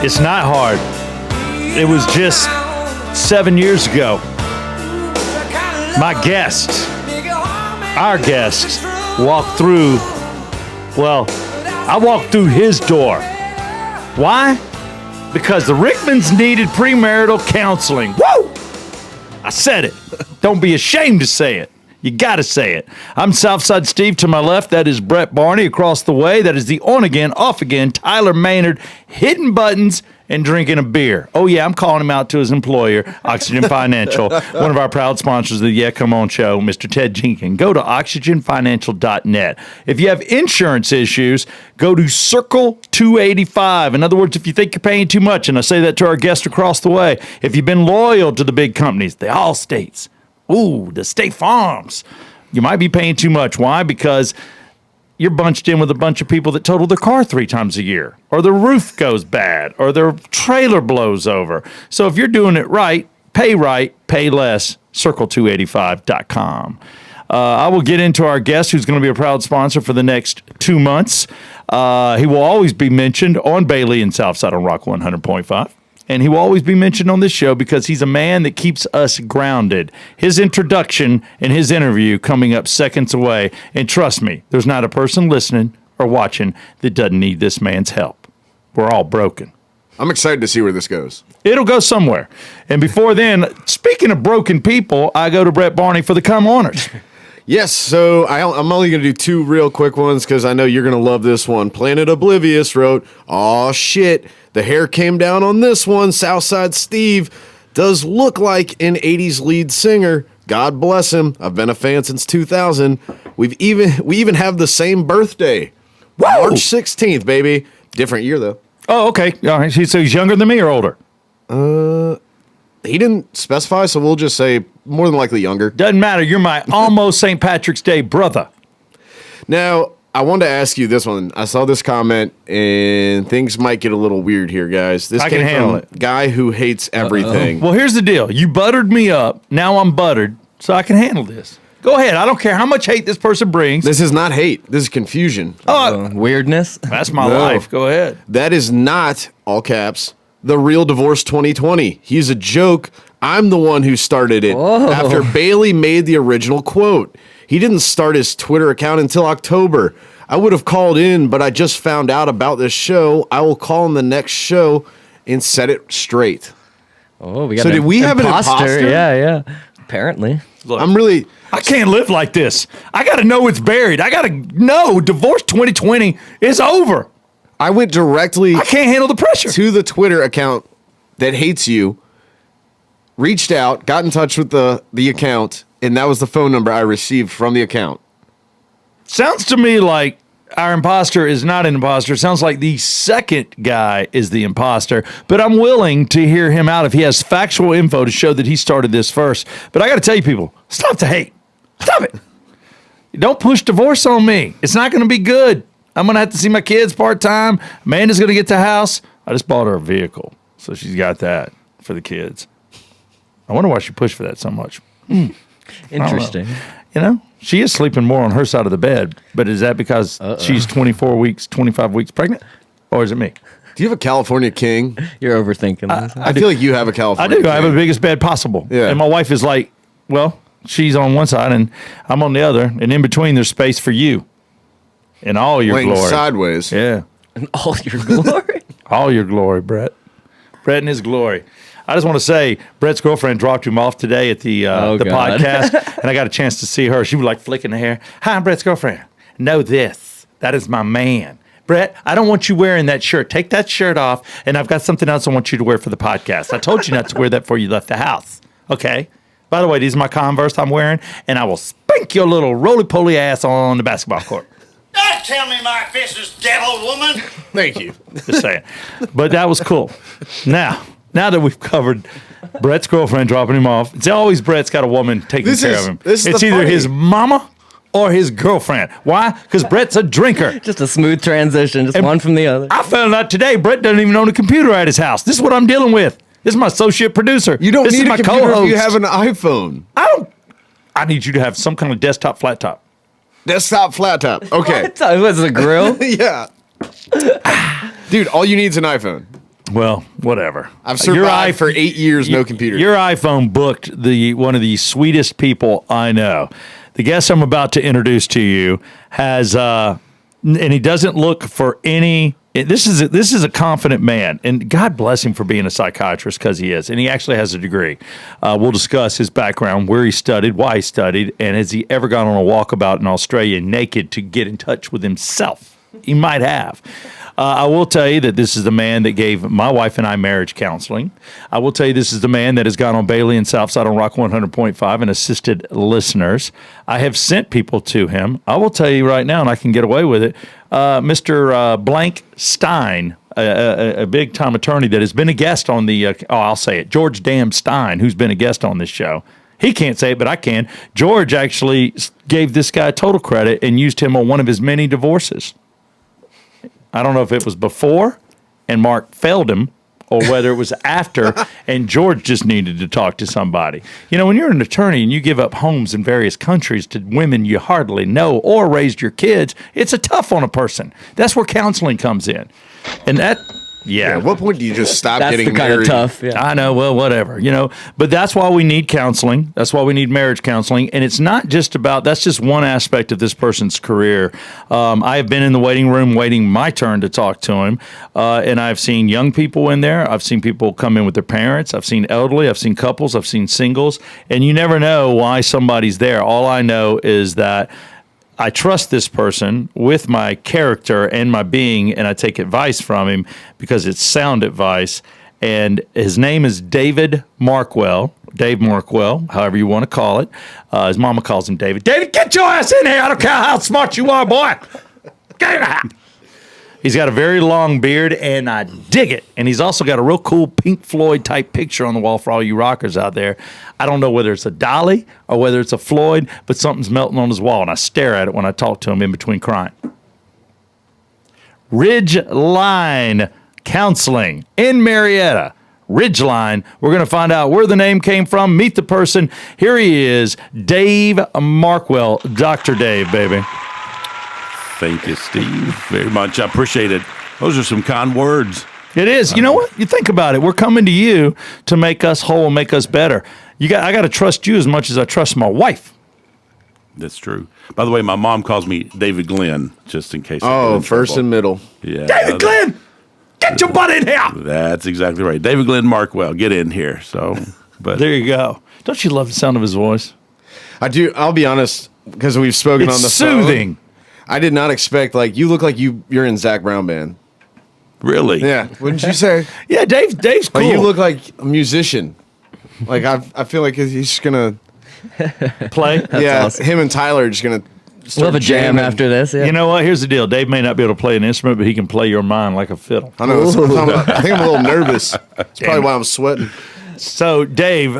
It's not hard. It was just 7 years ago. My guest, our guest, walked through, well, I walked through his door. Why? Because the Rickmans needed premarital counseling. Woo! I said it. Don't be ashamed to say it. You got to say it. I'm Southside Steve. To my left, that is Brett Barney. Across the way, that is the on-again, off-again Tyler Maynard, hitting buttons and drinking a beer. Oh, yeah, I'm calling him out to his employer, Oxygen Financial, one of our proud sponsors of the Yeah Come On show, Mr. Ted Jenkins. Go to oxygenfinancial.net. If you have insurance issues, go to Circle 285. In other words, if you think you're paying too much, and I say that to our guest across the way, if you've been loyal to the big companies, the Allstates, the State Farms, you might be paying too much. Why? Because you're bunched in with a bunch of people that total their car 3 times a year, or their roof goes bad, or their trailer blows over. So if you're doing it right, pay less, circle285.com. I will get into our guest, who's going to be a proud sponsor for the next 2 months. He will always be mentioned on Bailey and Southside on Rock 100.5. And he will always be mentioned on this show because he's a man that keeps us grounded. His introduction and his interview coming up seconds away. And trust me, there's not a person listening or watching that doesn't need this man's help. We're all broken. I'm excited to see where this goes. It'll go somewhere. And before then, speaking of broken people, I go to Brett Barney for the Come Honors. Yes, so I'm only going to do 2 real quick ones because I know you're going to love this one. Planet Oblivious wrote, "Aw, shit, the hair came down on this one. Southside Steve does look like an 80s lead singer. God bless him. I've been a fan since 2000. We even have the same birthday. Whoa! March 16th, baby. Different year, though. Oh, okay. All right. So he's younger than me or older? He didn't specify, so we'll just say more than likely younger. Doesn't matter. You're my almost St. Patrick's Day brother. Now, I wanted to ask you this one. I saw this comment, and things might get a little weird here, guys. This I can came handle from a guy who hates everything. Well, here's the deal. You buttered me up. Now I'm buttered, so I can handle this. Go ahead. I don't care how much hate this person brings. This is not hate. This is confusion. Weirdness. That's my No. life. Go ahead. That is not, all caps, the real divorce 2020. He's a joke. I'm the one who started it after Bailey made the original quote. He didn't start his Twitter account until October. I would have called in, but I just found out about this show. I will call in the next show and set it straight. Oh, we got So did we have an imposter? Yeah. Apparently. Look, I can't live like this. I got to know it's buried. I got to know divorce 2020 is over. I went directly I can't handle the pressure. to the Twitter account that hates you, reached out, got in touch with the account, and that was the phone number I received from the account. Sounds to me like our imposter is not an imposter. Sounds like the second guy is the imposter. But I'm willing to hear him out if he has factual info to show that he started this first. But I got to tell you, people, stop the hate. Stop it. Don't push divorce on me. It's not going to be good. I'm going to have to see my kids part-time. Amanda's going to get the house. I just bought her a vehicle, so she's got that for the kids. I wonder why she pushed for that so much. Interesting. You know, she is sleeping more on her side of the bed, but is that because she's 24 weeks, 25 weeks pregnant? Or is it me? Do you have a California king? You're overthinking this. I feel like you have a California I do. king. I have the biggest bed possible. Yeah. And my wife is like, well, she's on one side and I'm on the other. And in between, there's space for you in all your Laying glory. sideways. Yeah. In all your glory. All your glory, Brett. Brett in his glory. I just want to say, Brett's girlfriend dropped him off today at the God. podcast, and I got a chance to see her. She was like flicking the hair. Hi, I'm Brett's girlfriend. Know this. That is my man. Brett, I don't want you wearing that shirt. Take that shirt off, and I've got something else I want you to wear for the podcast. I told you not to wear that before you left the house, okay? By the way, these are my Converse I'm wearing, and I will spank your little roly-poly ass on the basketball court. Don't tell me my fist is devil, woman. Thank you. Just saying. But that was cool. Now that we've covered Brett's girlfriend dropping him off, it's always Brett's got a woman taking care of him. This is It's the either funny. his mama or his girlfriend. Why? Because Brett's a drinker. Just a smooth transition, just one from the other. I found out today Brett doesn't even own a computer at his house. This is what I'm dealing with. This is my associate producer. You don't this need is a my computer co-host. if you have an iPhone. I need you to have some kind of desktop flat top. Desktop, flat top. Okay. What was it, a grill? Yeah. Dude, all you need is an iPhone. Well, whatever. I've survived for 8 years, no computer. Your iPhone booked one of the sweetest people I know. The guest I'm about to introduce to you has, and he doesn't look for any. This is a confident man, and God bless him for being a psychiatrist, because he is, and he actually has a degree. We'll discuss his background, where he studied, why he studied, and has he ever gone on a walkabout in Australia naked to get in touch with himself? He might have. I will tell you that this is the man that gave my wife and I marriage counseling. I will tell you this is the man that has gone on Bailey and Southside on Rock 100.5 and assisted listeners. I have sent people to him. I will tell you right now, and I can get away with it, Mr. Blank Stein, a big-time attorney that has been a guest on the, I'll say it, George Dam Stein, who's been a guest on this show. He can't say it, but I can. George actually gave this guy total credit and used him on one of his many divorces. I don't know if it was before and Mark failed him, or whether it was after and George just needed to talk to somebody. You know, when you're an attorney and you give up homes in various countries to women you hardly know or raised your kids, it's a tough on a person. That's where counseling comes in. And that... Yeah. At what point do you just stop That's getting the kind married? of tough. Yeah. I know. Well, whatever, but that's why we need counseling. That's why we need marriage counseling. And it's not just about, that's just one aspect of this person's career. I have been in the waiting room waiting my turn to talk to him. And I've seen young people in there. I've seen people come in with their parents. I've seen elderly. I've seen couples. I've seen singles. And you never know why somebody's there. All I know is that I trust this person with my character and my being, and I take advice from him because it's sound advice. And his name is David Markwell, Dave Markwell, however you want to call it. His mama calls him David. David, get your ass in here. I don't care how smart you are, boy. Get in the house. He's got a very long beard, and I dig it. And he's also got a real cool Pink Floyd type picture on the wall for all you rockers out there. I don't know whether it's a Dolly or whether it's a Floyd, but something's melting on his wall, and I stare at it when I talk to him in between crying. Ridgeline Counseling in Marietta. Ridgeline. We're going to find out where the name came from, meet the person. Here he is, Dave Markwell. Dr. Dave, baby. Thank you, Steve, very much. I appreciate it. Those are some kind words. It is. You know what? You think about it. We're coming to you to make us whole, make us better. I got to trust you as much as I trust my wife. That's true. By the way, my mom calls me David Glenn, just in case. Oh, first and middle. Yeah. David Glenn, get your butt in here. That's exactly right. David Glenn Markwell, get in here. So, but There you go. Don't you love the sound of his voice? I do. I'll be honest, because we've spoken It's on the soothing. phone. I did not expect, you look like you're in Zach Brown Band. really, Yeah. Wouldn't you say? Yeah, Dave's cool. You look like a musician. I feel like he's just gonna play. awesome. him and Tyler are just gonna We'll have a jam jamming. after this. Yeah. You know what? Here's the deal. Dave may not be able to play an instrument, but he can play your mind like a fiddle. I know. I think I'm a little nervous. That's probably why I'm sweating. So, David,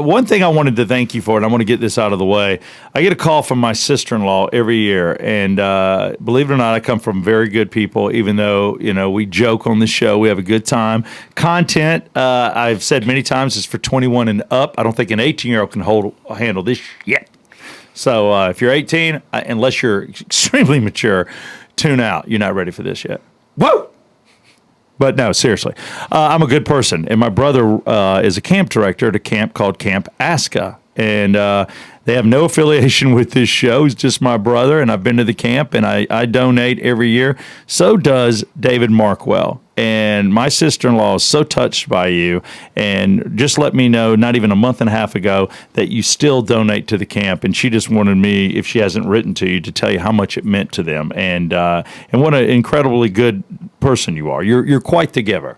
one thing I wanted to thank you for, and I want to get this out of the way. I get a call from my sister-in-law every year, and believe it or not, I come from very good people, even though, we joke on the show. We have a good time. Content, I've said many times, is for 21 and up. I don't think an 18-year-old can handle this shit. So, if you're 18, unless you're extremely mature, tune out. You're not ready for this yet. Whoa! But no, seriously, I'm a good person. And my brother is a camp director at a camp called Camp Aska. And they have no affiliation with this show. He's just my brother. And I've been to the camp, and I donate every year. So does David Markwell. And my sister-in-law is so touched by you and just let me know not even a month and a half ago that you still donate to the camp. And she just wanted me, if she hasn't written to you, to tell you how much it meant to them. And what an incredibly good person you are. You're quite the giver.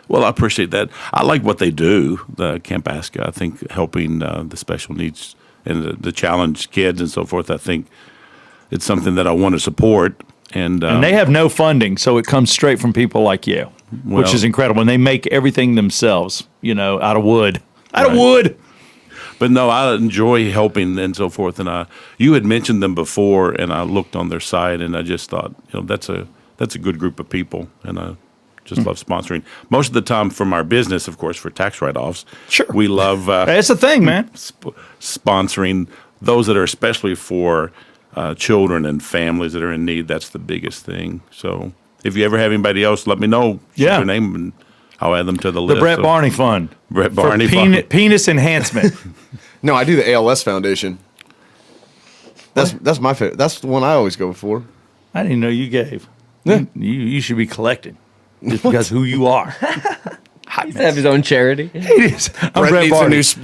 Well, I appreciate that. I like what they do, the Camp Aska. I think helping the special needs and the challenged kids and so forth, I think it's something that I want to support. And they have no funding, so it comes straight from people like you, which is incredible. And they make everything themselves, out of wood. Out of wood! But no, I enjoy helping and so forth. And you had mentioned them before, and I looked on their site, and I just thought, that's a good group of people, and I just love sponsoring. Most of the time from our business, of course, for tax write-offs. Sure. We love It's the thing, man. Sponsoring those that are especially for children and families that are in need. That's the biggest thing. So if you ever have anybody else, let me know. Shoot Yeah. their name, and I'll add them to the The list. Brett So, Barney Fund. Brett For Barney Fund. penis enhancement. No, I do the ALS Foundation. That's my favorite. That's the one I always go for. I didn't know you gave. You should be collected just because who you are. He used to have his own charity. It is. I'm Brett Barney. needs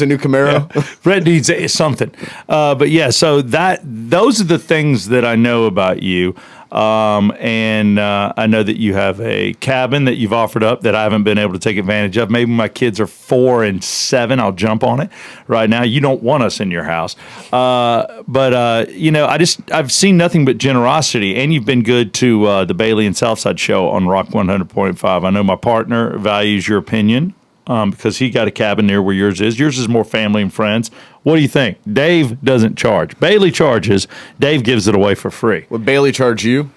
a new Camaro. Brett needs something. But yeah, so those are the things that I know about you. And I know that you have a cabin that you've offered up that I haven't been able to take advantage of. Maybe my kids are 4 and 7. I'll jump on it right now. You don't want us in your house. But you know, I've seen nothing but generosity, and you've been good to the Bailey and Southside show on Rock 100.5. I know my partner values your opinion. Because he got a cabin near where yours is. Yours is more family and friends. What do you think? Dave doesn't charge. Bailey charges. Dave gives it away for free. Would Bailey charge you?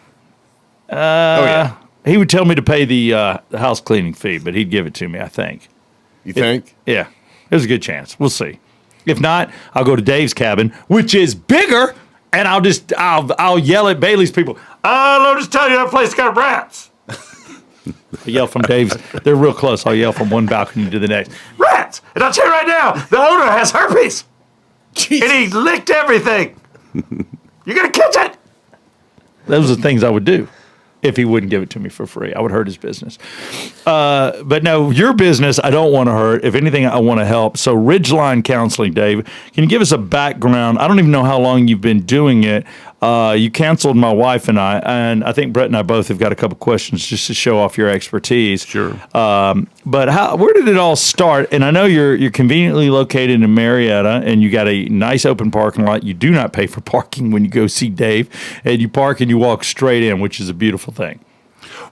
Oh yeah. He would tell me to pay the house cleaning fee, but he'd give it to me, I think. You think? Yeah, there's a good chance. We'll see. If not, I'll go to Dave's cabin, which is bigger, and I'll yell at Bailey's people. I'll just tell you that place got rats. I yell from Dave's. They're real close. I'll yell from one balcony to the next. Rats! And I'll tell you right now, the owner has herpes. Jeez. And he licked everything. You're going to catch it. Those are the things I would do if he wouldn't give it to me for free. I would hurt his business. But no, your business, I don't want to hurt. If anything, I want to help. So Ridgeline Counseling, Dave, can you give us a background? I don't even know how long you've been doing it. You counseled my wife and I think Brett and I both have got a couple questions just to show off your expertise. Sure. But where did it all start? And I know you're conveniently located in Marietta, and you got a nice open parking lot. You do not pay for parking when you go see Dave, and you park and you walk straight in, which is a beautiful thing.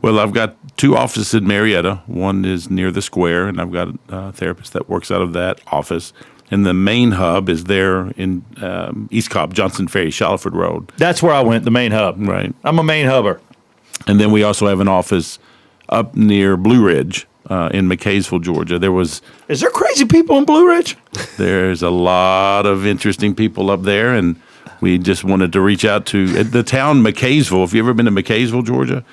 Well, I've got 2 offices in Marietta. One is near the square, and I've got a therapist that works out of that office. And the main hub is there in East Cobb, Johnson Ferry, Shalford Road. That's where I went, the main hub. Right. I'm a main hubber. And then we also have an office up near Blue Ridge in McKaysville, Georgia. Is there crazy people in Blue Ridge? There's a lot of interesting people up there, and we just wanted to reach out to the town McKaysville. If you've ever been to McKaysville, Georgia,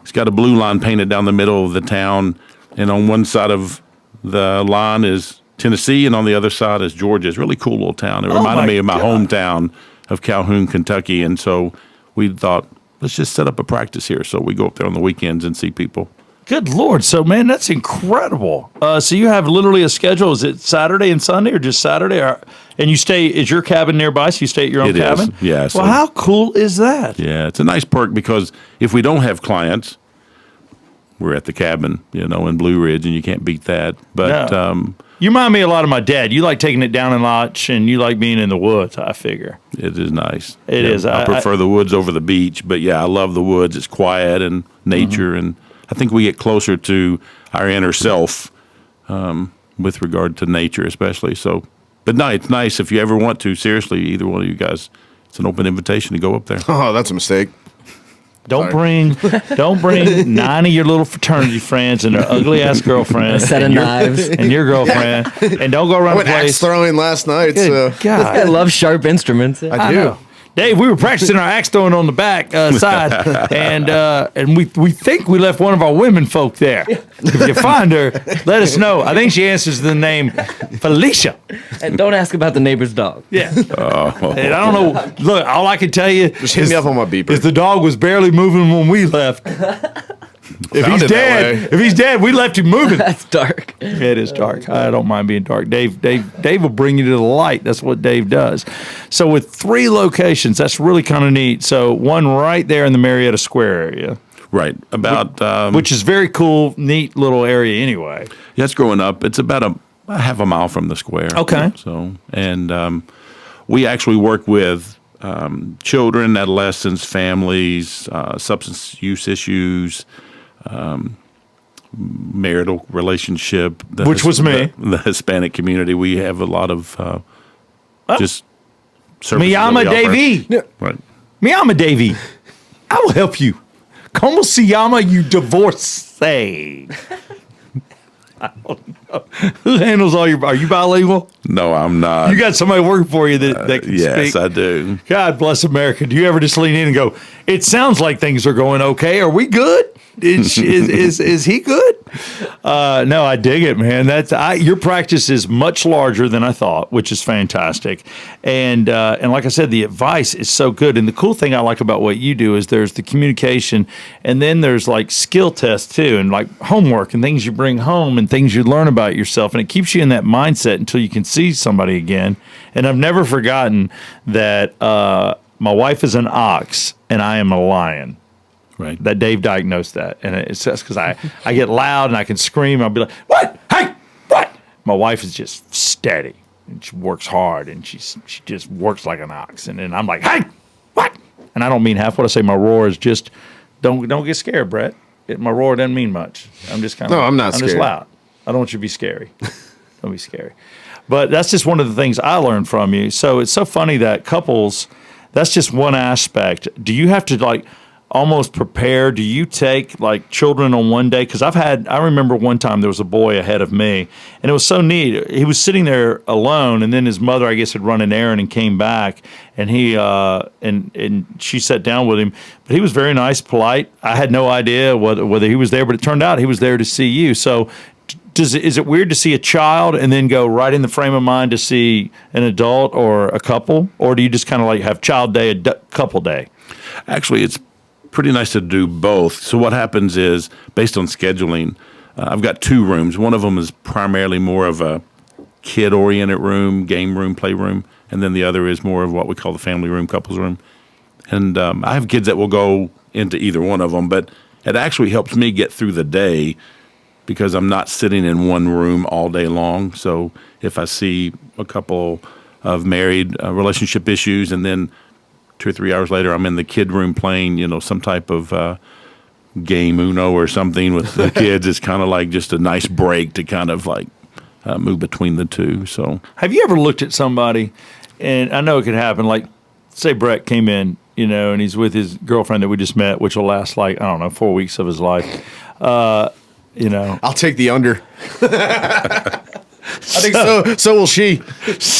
it's got a blue line painted down the middle of the town, and on one side of the line is Tennessee, and on the other side is Georgia. It's a really cool little town. It reminded me of my hometown of Calhoun, Kentucky, and so we thought, let's just set up a practice here. So we go up there on the weekends and see people. Good Lord. So, man, that's incredible. So you have literally a schedule. Is it Saturday and Sunday or just Saturday? And you stay, is your cabin nearby, so you stay at your own cabin? Yeah. Well, how cool is that? Yeah, it's a nice perk because if we don't have clients, we're at the cabin, in Blue Ridge, and you can't beat that. But No. You remind me a lot of my dad. You like taking it down a notch, and you like being in the woods, I figure. it is nice. It is. I prefer the woods over the beach, but yeah, I love the woods. It's quiet and nature, and I think we get closer to our inner self with regard to nature, especially. So, but no, it's nice if you ever want to. Seriously, either one of you guys, it's an open invitation to go up there. Oh, that's a mistake. Don't bring 9 of your little fraternity friends and their ugly ass girlfriends, A set of knives. and your girlfriend, and don't go I around the went axe place. throwing last night, Good so I God. love sharp instruments. I do. know. Dave, we were practicing our axe throwing on the back side, and we think we left one of our women folk there. If you find her, let us know. I think she answers the name Felicia. And don't ask about the neighbor's dog. Yeah. And I don't know. Look, all I can tell you Just hit me up on my beeper. is the dog was barely moving when we left. If Found he's it that dead, way. if he's dead, we left him moving. That's dark. It is dark. I don't mind being dark. Dave will bring you to the light. That's what Dave does. So with 3 locations, that's really kind of neat. So one right there in the Marietta Square area, Right. About which is very cool, neat little area anyway. yeah, it's growing up. It's about a half a mile from the square. Okay. So, and we actually work with children, adolescents, families, substance use issues, marital relationship. Which was me. The Hispanic community. We have a lot of just services that Miyama we offer. Davey. Right. Miyama Davey. I will help you. Como se llama, you divorcee? I don't know. Who handles all your? Are you bilingual? No, I'm not. You got somebody working for you that can yes, speak. I do. God bless America. Do you ever just lean in and go, it sounds like things are going okay. Are we good? Is he good? No, I dig it, man. Your practice is much larger than I thought, which is fantastic. And like I said, the advice is so good. And the cool thing I like about what you do is there's the communication, and then there's like skill tests too, and like homework and things you bring home and things you learn about yourself. And it keeps you in that mindset until you can see somebody again. And I've never forgotten that my wife is an ox and I am a lion. Right. That Dave diagnosed that. And it's just because I get loud and I can scream. I'll be like, what? Hey, what? My wife is just steady and she works hard and she just works like an ox. And then I'm like, hey, what? And I don't mean half what I say. My roar is just, don't get scared, Brett. My roar doesn't mean much. I'm just kind of, No, I'm not I'm scared. just loud. I don't want you to be scary. Don't be scary. But that's just one of the things I learned from you. So it's so funny that couples, that's just one aspect. Do you have to like almost prepare? Do you take like children on one day? Because I remember one time there was a boy ahead of me, and it was so neat. He was sitting there alone, and then his mother, I guess, had run an errand and came back, and he and she sat down with him. But he was very nice, polite. I had no idea whether he was there, but it turned out he was there to see you. So is it weird to see a child and then go right in the frame of mind to see an adult or a couple? Or do you just kind of like have child day, couple day? Actually, it's pretty nice to do both. So what happens is, based on scheduling, I've got 2 rooms. One of them is primarily more of a kid-oriented room, game room, playroom, and then the other is more of what we call the family room, couples room. And I have kids that will go into either one of them, but it actually helps me get through the day because I'm not sitting in one room all day long. So if I see a couple of married relationship issues and then 2 or 3 hours later, I'm in the kid room playing, some type of game Uno or something with the kids. It's kind of like just a nice break to kind of like move between the two. So, have you ever looked at somebody, and I know it could happen, like say Brett came in, and he's with his girlfriend that we just met, which will last like, 4 weeks of his life. I'll take the under. I think so. So will she.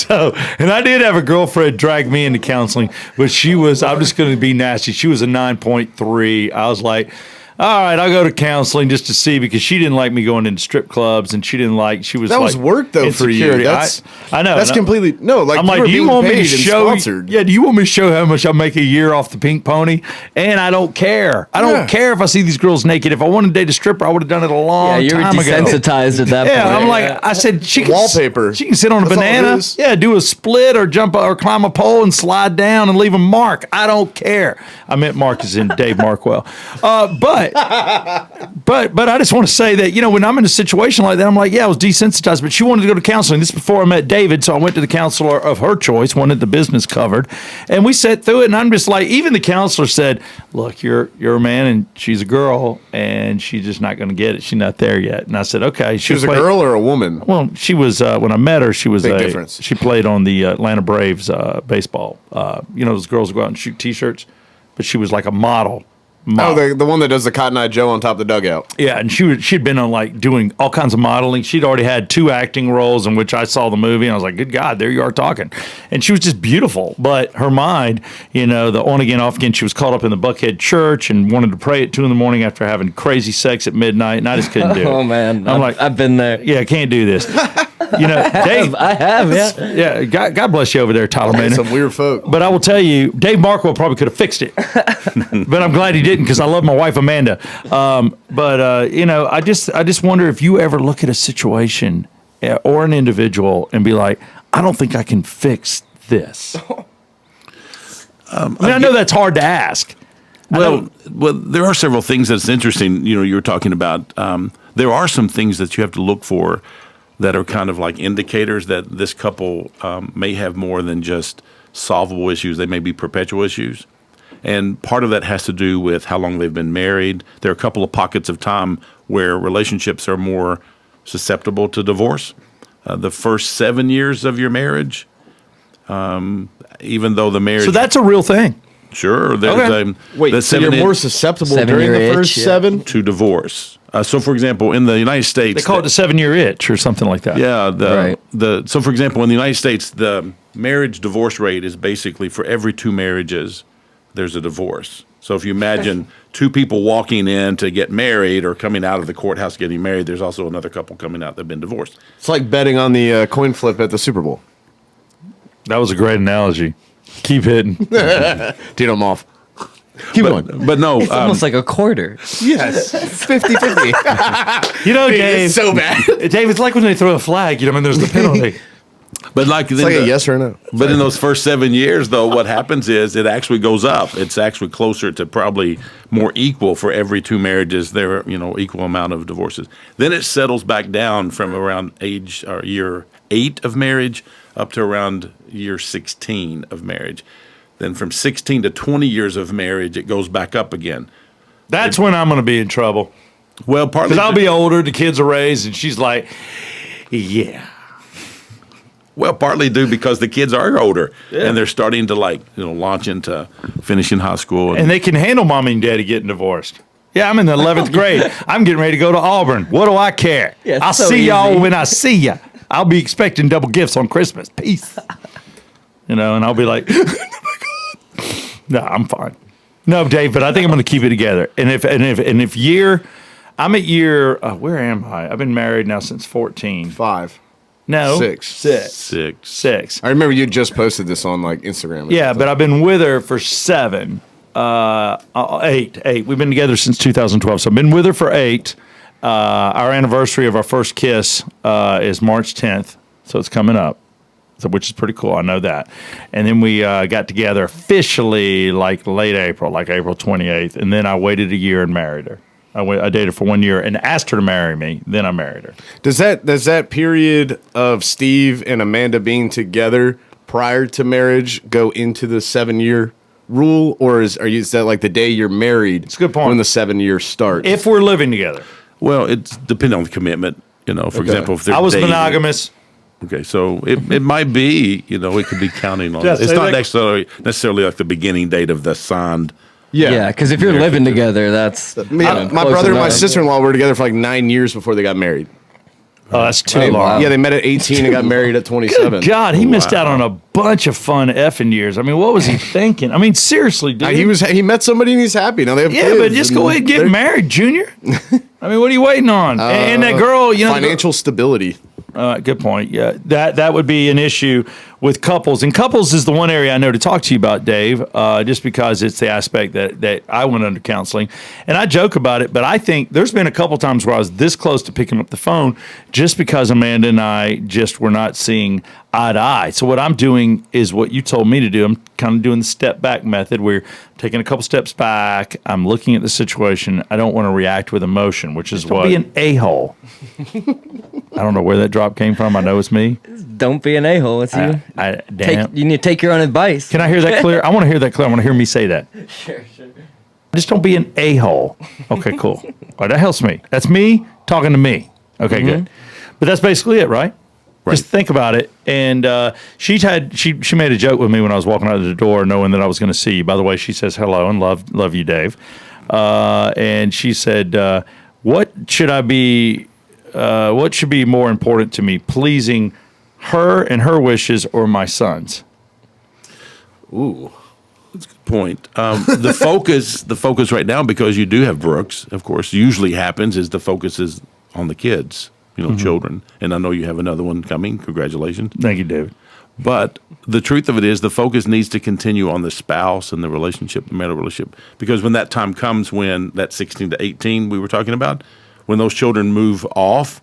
And I did have a girlfriend drag me into counseling, but she was, I'm just going to be nasty. She was a 9.3. I was like, all right, I'll go to counseling just to see, because she didn't like me going into strip clubs, and she was that was work though for you. I know. That's completely no. Like, I'm like, do you want me to show? Sponsored. Yeah, do you want me to show how much I make a year off the Pink Pony? And I don't care. I don't care if I see these girls naked. If I wanted to date a stripper, I would have done it a long Yeah, you were time ago. desensitized at that point. Yeah, I'm like, I said, she can Wallpaper. She can sit on a That's all it banana. is. Yeah, do a split or jump or climb a pole and slide down and leave a mark. I don't care. I meant Mark as in Dave Markwell. But I just want to say that, when I'm in a situation like that, I'm like, yeah, I was desensitized, but she wanted to go to counseling. This is before I met David, so I went to the counselor of her choice, wanted the business covered, and we sat through it, and I'm just like, even the counselor said, look, you're a man, and she's a girl, and she's just not going to get it. She's not there yet. And I said, okay. She was a girl or a woman? Well, she was, when I met her, she was Big difference. She played on the Atlanta Braves baseball. Those girls who go out and shoot T-shirts, but she was like a model. Oh, the one that does the Cotton Eye Joe on top of the dugout. Yeah, and she'd been on like doing all kinds of modeling. She'd already had 2 acting roles in which I saw the movie, and I was like, good God, there you are talking. And she was just beautiful. But her mind, the on again, off again, she was caught up in the Buckhead church and wanted to pray at 2 a.m. after having crazy sex at midnight, and I just couldn't do it. Oh, man. I've been there. Yeah, I can't do this. Dave. I have, yeah. Yeah, God bless you over there, Tyler Manning. Some weird folk. But I will tell you, Dave Markwell probably could have fixed it, but I'm glad he didn't, because I love my wife Amanda. I just wonder if you ever look at a situation or an individual and be like, I don't think I can fix this. I know that's hard to ask. Well, there are several things that's interesting. You were talking about. There are some things that you have to look for that are kind of like indicators that this couple may have more than just solvable issues. They may be perpetual issues. And part of that has to do with how long they've been married. There are a couple of pockets of time where relationships are more susceptible to divorce. The first 7 years of your marriage, even though the marriage... So that's a real thing. Sure. There's Okay. Wait, so you're more susceptible during the first 7? to divorce. So, for example, in the United States, They call it the 7-year itch or something like that. yeah. Right. So, for example, in the United States, the marriage divorce rate is basically for every 2 marriages, there's a divorce. So, if you imagine 2 people walking in to get married or coming out of the courthouse getting married, there's also another couple coming out that've been divorced. It's like betting on the coin flip at the Super Bowl. That was a great analogy. Keep hitting. Teed them off. Keep going. But no, It's almost like a quarter. Yes. 50-50. You know, Dave. It's so bad. Dave, it's like when they throw a flag. You know, there's the penalty. but like, It's like a yes or a no. But in those first 7 years, though, what happens is it actually goes up. It's actually closer to probably more equal for every 2 marriages. There are, equal amount of divorces. Then it settles back down from around age or year 8 of marriage up to around year 16 of marriage. Then from 16 to 20 years of marriage, it goes back up again. That's when I'm going to be in trouble. Well, partly Because I'll be older, the kids are raised, and she's like, yeah. Well, partly due because the kids are older and they're starting to launch into finishing high school. And they can handle mommy and daddy getting divorced. Yeah, I'm in the 11th grade. I'm getting ready to go to Auburn. What do I care? Yeah, it's I'll so see y'all easy. when I see ya. I'll be expecting double gifts on Christmas. Peace. And I'll be like, oh my God. No, I'm fine. No, Dave, but I think I'm going to keep it together. And if I'm at year, where am I? I've been married now since 14. 5. No. 6. 6. I remember you just posted this on Instagram. or Yeah, something. but I've been with her for 7. 8. We've been together since 2012. So I've been with her for 8. Our anniversary of our first kiss is March 10th. So it's coming up. So, which is pretty cool. I know that. And then we got together officially late April, April 28th. And then I waited a year and married her. I dated for 1 year and asked her to marry me. Then I married her. Does that period of Steve and Amanda being together prior to marriage go into the 7-year rule, or is that like the day you're married? It's a good point. When the 7 years start. If we're living together. Well, it's depending on the commitment. For example, if they're I was dating- monogamous. Okay, so it might be, it could be counting on. Just It's say not like- necessarily like the beginning date of the signed. Yeah, because if you're living together, that's My close brother and my enough. sister-in-law were together for 9 years before they got married. Oh, that's too Oh, long. wow. Yeah, they met at 18 and got married at 27. Good God, he missed out on a bunch of fun effing years. I mean, what was he thinking? I mean, seriously, dude. He met somebody and he's happy. Now they have Yeah, kids. but just go ahead and get married, Junior. I mean, what are you waiting on? And that girl, Financial stability. Good point. Yeah, that would be an issue with couples, and couples is the one area I know to talk to you about, Dave. Just because it's the aspect that I went under counseling, and I joke about it, but I think there's been a couple times where I was this close to picking up the phone, just because Amanda and I just were not seeing eye to eye. So what I'm doing is what you told me to do. I'm kind of doing the step back method. We're taking a couple steps back. I'm looking at the situation. I don't want to react with emotion, which is what. Be an a-hole. I don't know where that drop came from. I know it's me. Don't be an a-hole. It's you. Damn. You need to take your own advice. Can I hear that clear? I want to hear that clear. I want to hear me say that. Sure. Just don't be an a-hole. Okay, cool. All right, that helps me. That's me talking to me. Okay, good. But that's basically it, right? Just think about it. And she made a joke with me when I was walking out of the door, knowing that I was going to see you. By the way, she says hello and love you, Dave. And she said, what should be more important to me, pleasing her and her wishes or my sons? Ooh. Point. The focus right now, because you do have Brooks, of course, usually happens is the focus is on the kids, children. And I know you have another one coming. Congratulations. Thank you, David. But the truth of it is the focus needs to continue on the spouse and the relationship, the marital relationship. Because when that time comes, when that 16 to 18 we were talking about, when those children move off,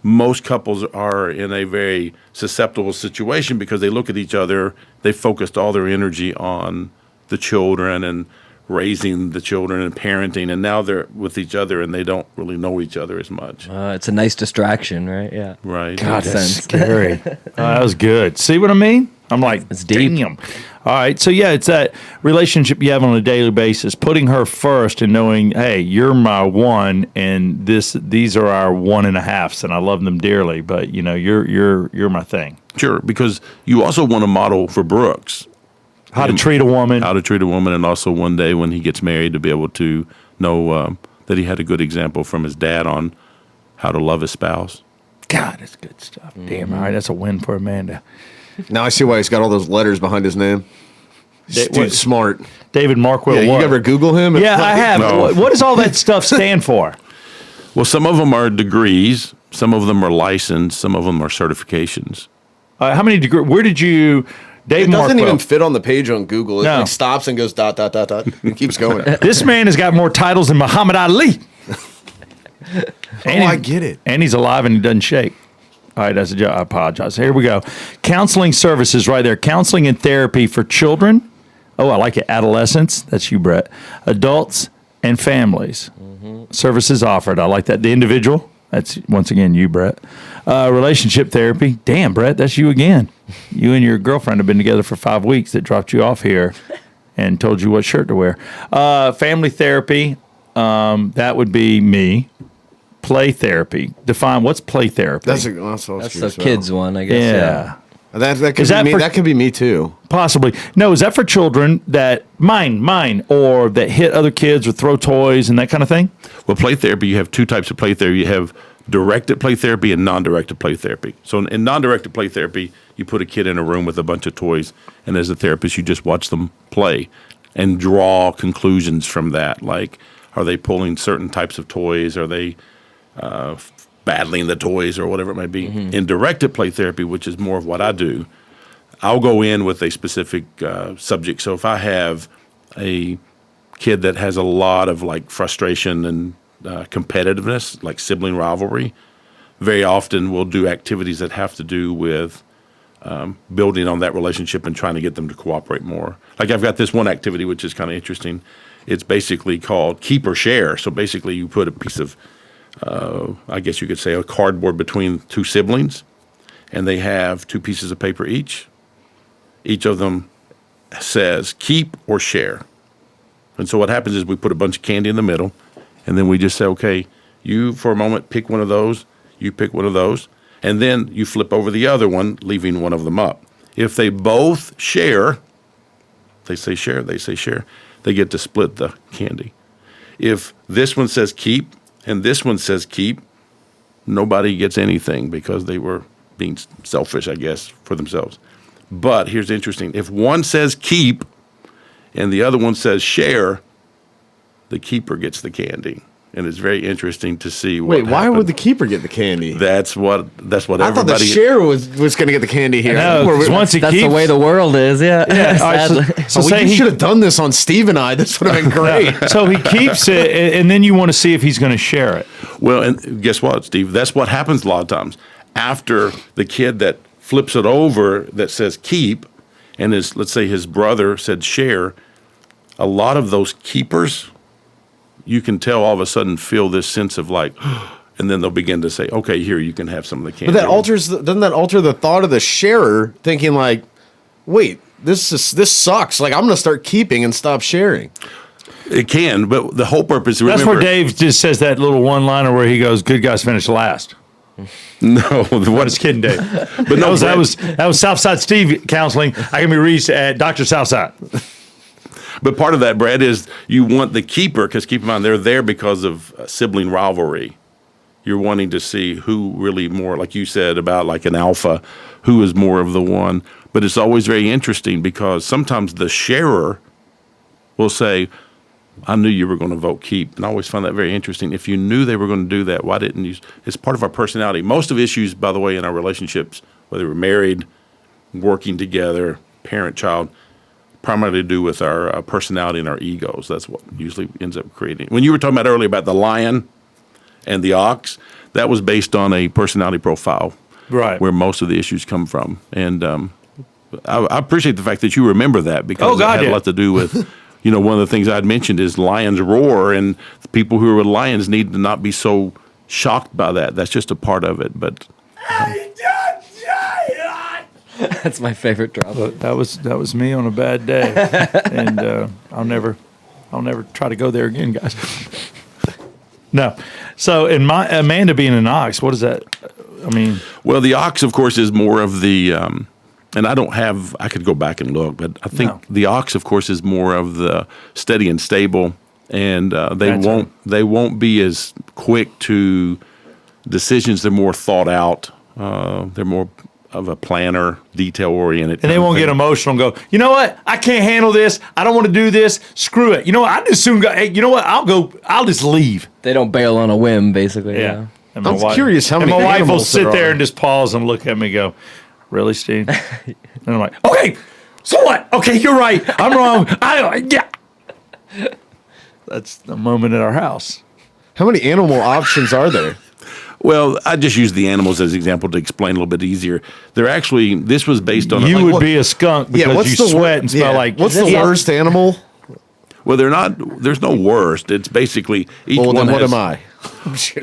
most couples are in a very susceptible situation because they look at each other, they focused all their energy on the children and raising the children and parenting, and now they're with each other and they don't really know each other as much. It's a nice distraction, right? Yeah. Right. God, Makes that's sense. scary. That was good. See what I mean? I'm like, It's deep. damn. All right. So, yeah, it's that relationship you have on a daily basis, putting her first and knowing, hey, you're my one, and these are our 1.5s, and I love them dearly, but, you're my thing. Sure, because you also want to model for Brooks How to treat a woman. how to treat a woman, and also one day when he gets married to be able to know that he had a good example from his dad on how to love his spouse. God, that's good stuff. Damn, all right, that's a win for Amanda. Now I see why he's got all those letters behind his name. Dude's smart. David Markwell. Yeah, you what? ever Google him? Yeah, I have. No. What does all that stuff stand for? Well, some of them are degrees, some of them are licensed, some of them are certifications. How many degrees? Where did you, Dave It doesn't Markwell? even fit on the page on Google. It No. like stops and goes ... It keeps going. This man has got more titles than Muhammad Ali. I get it. And he's alive and he doesn't shake. All right, that's a joke. I apologize. Here we go. Counseling services right there. Counseling and therapy for children. Oh, I like it. Adolescents. That's you, Brett. Adults and families. Services offered. I like that. The individual. That's, once again, you, Brett. Relationship therapy. Damn, Brett, that's you again. You and your girlfriend have been together for 5 weeks that dropped you off here and told you what shirt to wear. Family therapy. That would be me. Play therapy. Define what's play therapy. That's what I was That's curious the kids one, I guess. yeah. about. That could Is be that me. for- That could be me too. Possibly. No, is that for children that mine, or that hit other kids or throw toys and that kind of thing? Well, play therapy, you have two types of play therapy. You have directed play therapy and non-directed play therapy. So in non-directed play therapy, you put a kid in a room with a bunch of toys, and as a therapist, you just watch them play and draw conclusions from that. Like, are they pulling certain types of toys? Are they battling the toys or whatever it may be? In directed play therapy, which is more of what I do, I'll go in with a specific subject. So if I have a kid that has a lot of like frustration and competitiveness, like sibling rivalry, very often we'll do activities that have to do with building on that relationship and trying to get them to cooperate more. Like I've got this one activity which is kind of interesting. It's basically called keep or share. So basically you put a piece of, I guess you could say, a cardboard between two siblings, and they have two pieces of paper each. Each of them says keep or share. And so what happens is we put a bunch of candy in the middle, and then we just say, okay, you for a moment pick one of those, you pick one of those, and then you flip over the other one, leaving one of them up. If they both share, they say share, they get to split the candy. If this one says keep and this one says keep, nobody gets anything because they were being selfish, I guess, for themselves. But here's the interesting. If one says keep and the other one says share, the keeper gets the candy. And it's very interesting to see what Wait, why happened. would the keeper get the candy? That's what I thought the everybody. share was going to get the candy here. No, 'cause once he That's keeps, the way the world is, yeah. Yeah, all right, Sadly. so we say he should have done this on Steve and I. This would have been great. so he keeps it, and then you want to see if he's going to share it. Well, and guess what, Steve? That's what happens a lot of times. After the kid that flips it over that says keep, and let's say his brother said share, a lot of those keepers, you can tell all of a sudden feel this sense of like, and then they'll begin to say, okay, here, you can have some of the candy. But doesn't that alter the thought of the sharer thinking like, wait, this sucks. Like I'm going to start keeping and stop sharing. It can, but the whole purpose, That's remember, where Dave just says that little one-liner where he goes, "Good guys finish last." No, What is kidding, Dave? But no, that Brett- was Southside Steve counseling. I can be reached at Dr. Southside. But part of that, Brad, is you want the keeper, because keep in mind, they're there because of sibling rivalry. You're wanting to see who really more, like you said about like an alpha, who is more of the one. But it's always very interesting because sometimes the sharer will say, I knew you were going to vote keep. And I always find that very interesting. If you knew they were going to do that, why didn't you? It's part of our personality. Most of issues, by the way, in our relationships, whether we're married, working together, parent-child, primarily to do with our personality and our egos. That's what usually ends up creating. When you were talking about earlier about the lion and the ox, that was based on a personality profile, Right. where most of the issues come from. And I appreciate the fact that you remember that because Oh, God, it had yeah. a lot to do with, one of the things I'd mentioned is lions roar, and the people who are with lions need to not be so shocked by that. That's just a part of it. But That's my favorite drop. That was me on a bad day, and I'll never try to go there again, guys. No. So, in my Amanda being an ox, what is that? I mean, well, the ox, of course, is more of the, and I could go back and look, but I think No. the ox, of course, is more of the steady and stable. and Gotcha. they won't be as quick to decisions. They're more thought out. They're more of a planner, detail oriented, And they won't get emotional and go, you know what? I can't handle this. I don't want to do this. Screw it. You know what? I just soon go, hey, you know what? I'll just leave. They don't bail on a whim, basically. Yeah. And I'm curious how and many my wife will animals sit there there are. and just pause and look at me and go, really, Steve? And I'm like, okay, so what? Okay, you're right. I'm wrong. Yeah. That's the moment at our house. How many animal options are there? Well, I just use the animals as an example to explain a little bit easier. They're actually, this was based on You would what- be a skunk because you sweat and smell like. What's the worst animal? well, they're not. There's no worst. It's basically each Well, one. then what has, am I?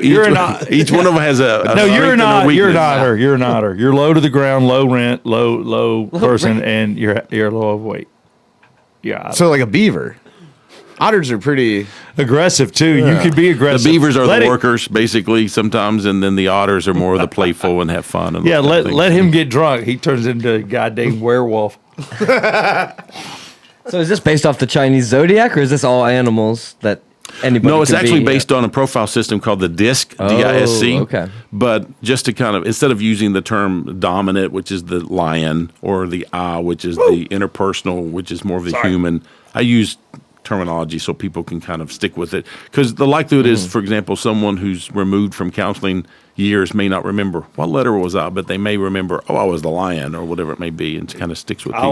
You're an otter. Each one of them has a No, strength you're and a not. You're an weakness. otter. You're an otter. You're low to the ground, low rent, low person, and you're low weight. Yeah, So like a beaver. Otters are pretty. aggressive too. You could be The aggressive. beavers are Let the it- workers, basically, sometimes, and then the otters are more of the playful and have fun. And Yeah, those kind of let things. him get drunk. He turns into a goddamn werewolf. So is this based off the Chinese zodiac, or is this all animals that anybody? No, it's can actually be? based on a profile system called the DISC, D-I-S-C. okay. But just to kind of, instead of using the term dominant, which is the lion, or the I, which is the interpersonal, which is more of the human, I use terminology so people can kind of stick with it. Because the likelihood is, for example, someone who's removed from counseling years may not remember what letter was I, but they may remember, oh, I was the lion, or whatever it may be, and it kind of sticks with people.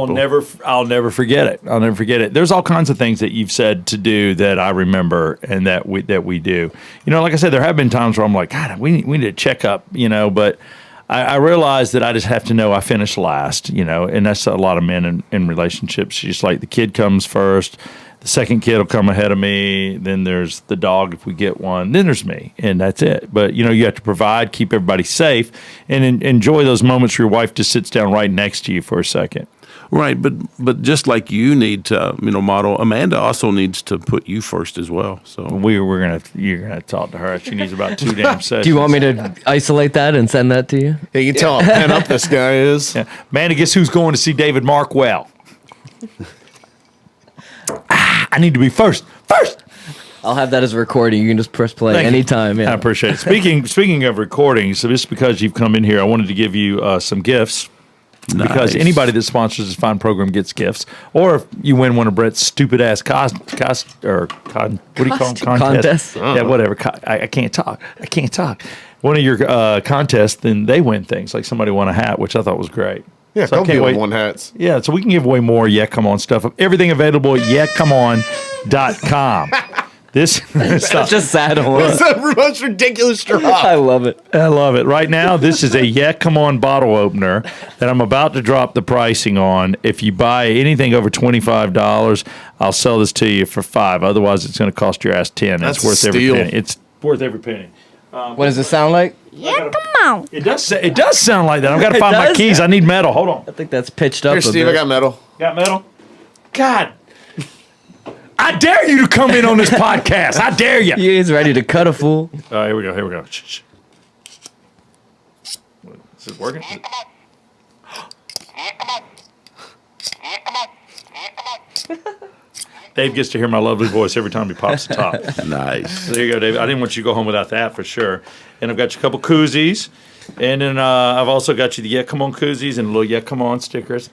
I'll never forget it. I'll never forget it. There's all kinds of things that you've said to do that I remember and that we do. You know, like I said, there have been times where I'm like, God, we need to check up, you know, but I realize that I just have to know I finished last, you know, and that's a lot of men in relationships. Just like the kid comes first, the second kid will come ahead of me, then there's the dog if we get one, then there's me, and that's it. But, you know, you have to provide, keep everybody safe, and enjoy those moments where your wife just sits down right next to you for a second. Right, but just like you need to, model, Amanda also needs to put you first as well. So You're gonna talk to her. She needs about 2 damn sessions. Do you want me to isolate that and send that to you? Yeah, you can tell how pent up this guy is. Yeah. Man, guess who's going to see David Markwell? I need to be first. I'll have that as a recording. You can just press play Thank you. anytime. I Yeah. appreciate it. Speaking of recordings, so just because you've come in here, I wanted to give you some gifts. Because Nice. anybody that sponsors this fine program gets gifts, or if you win one of Brett's stupid ass what do you call them? Contests? Yeah, whatever. I can't talk. One of your contests, then they win things. Like somebody won a hat, which I thought was great. Yeah, So I don't can't give wait. him one hats. Yeah, so we can give away more Yeah Come On stuff. Everything available at yeahcomeon.com. This Such a sad one. That's the most ridiculous drop. I love it. I love it. Right now, this is a Yeah Come On bottle opener that I'm about to drop the pricing on. If you buy anything over $25, I'll sell this to you for $5. Otherwise, it's going to cost your ass $10. That's It's worth a every steal. penny. It's worth every penny. What does it sound like? Yeah, come on. It does sound like that. I've got to It find my does? keys. I need metal. Hold on. I think that's pitched up Here, a Steve, bit. I got metal. Got metal? God. I dare you to come in on this podcast. I dare you. He's ready to cut a fool. All right, here we go. Shh. Is it working? Dave gets to hear my lovely voice every time he pops the top. nice. There you go, Dave. I didn't want you to go home without that for sure. And I've got you a couple koozies. And then I've also got you the Yeah Come On koozies and little Yeah Come On stickers.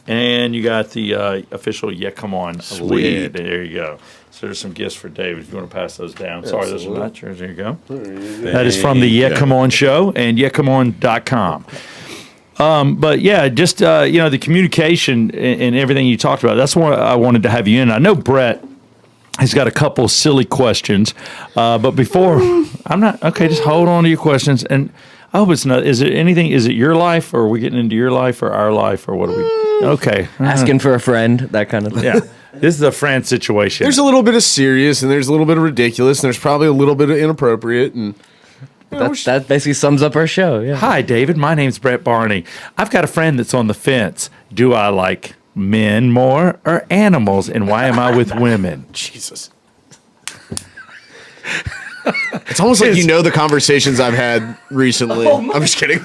And you got the official Yeah Come On Sweet. lid. There you go. So there's some gifts for David if you want to pass those down. Sorry, those are not yours. There you go. That is from the Yeah Come On show and yeahcomeon.com. But yeah, just the communication and everything you talked about. That's why I wanted to have you in. I know Brett has got a couple silly questions, but before I'm not okay. Just hold on to your questions, and I hope it's not. Is it anything? Is it your life, or are we getting into your life, or our life, or what are we? Okay, Asking for a friend, that kind of thing. yeah. This is a friend situation. There's a little bit of serious, and there's a little bit of ridiculous, and there's probably a little bit of inappropriate, and That basically sums up our show. Yeah. Hi, David. My name's Brett Barney. I've got a friend that's on the fence. Do I like men more or animals, and why am I with women? Jesus. It's almost like you know the conversations I've had recently. I'm just kidding.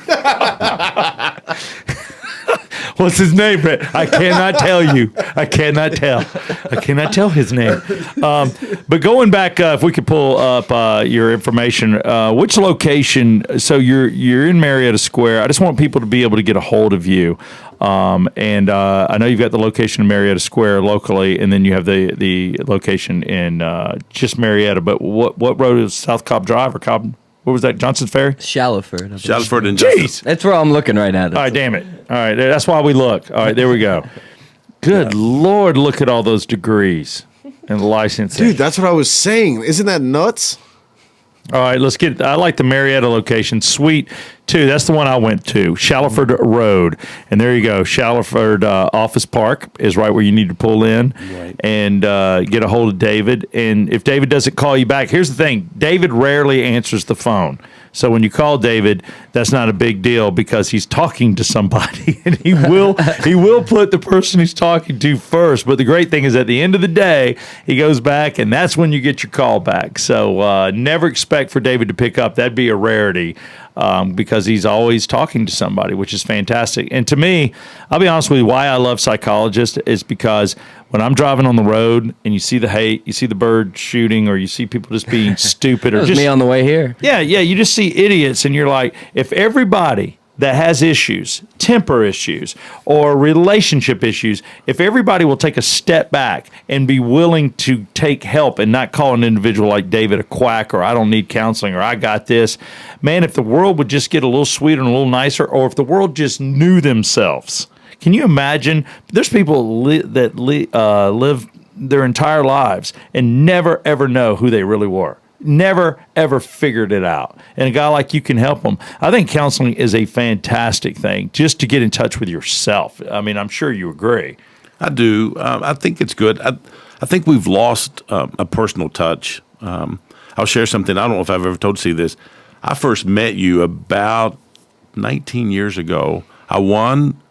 What's his name, Brett? I cannot tell you. I cannot tell his name. But going back, if we could pull up your information, which location? So you're in Marietta Square. I just want people to be able to get a hold of you. And I know you've got the location in Marietta Square locally, and then you have the location in just Marietta. But what road is South Cobb Drive or Cobb? What was that? Johnson's Ferry? Shallowford. Shallowford and Jeez. That's where I'm looking right at. All right, damn it. All right, that's why we look. All right, there we go. Good Lord, look at all those degrees and licensing. Dude, that's what I was saying. Isn't that nuts? All right, let's get. I like the Marietta location, Suite 2. That's the one I went to, Shallowford Road, and there you go. Shallowford Office Park is right where you need to pull in, and get a hold of David. And if David doesn't call you back, here's the thing: David rarely answers the phone. So when you call David, that's not a big deal because he's talking to somebody, and he will put the person he's talking to first. But the great thing is, at the end of the day, he goes back, and that's when you get your call back. So never expect for David to pick up. That'd be a rarity because he's always talking to somebody, which is fantastic. And to me, I'll be honest with you, why I love psychologists is because when I'm driving on the road and you see the hate, you see the bird shooting, or you see people just being stupid, or That was just me on the way here. yeah, you just see idiots, and you're like, if everybody that has issues, temper issues, or relationship issues, if everybody will take a step back and be willing to take help and not call an individual like David a quack, or I don't need counseling, or I got this, man, if the world would just get a little sweeter and a little nicer, or if the world just knew themselves. Can you imagine? There's people that live their entire lives and never, ever know who they really were. Never, ever figured it out. And a guy like you can help them. I think counseling is a fantastic thing just to get in touch with yourself. I mean, I'm sure you agree. I do. I think it's good. I think we've lost a personal touch. I'll share something. I don't know if I've ever told you this. I first met you about 19 years ago. I won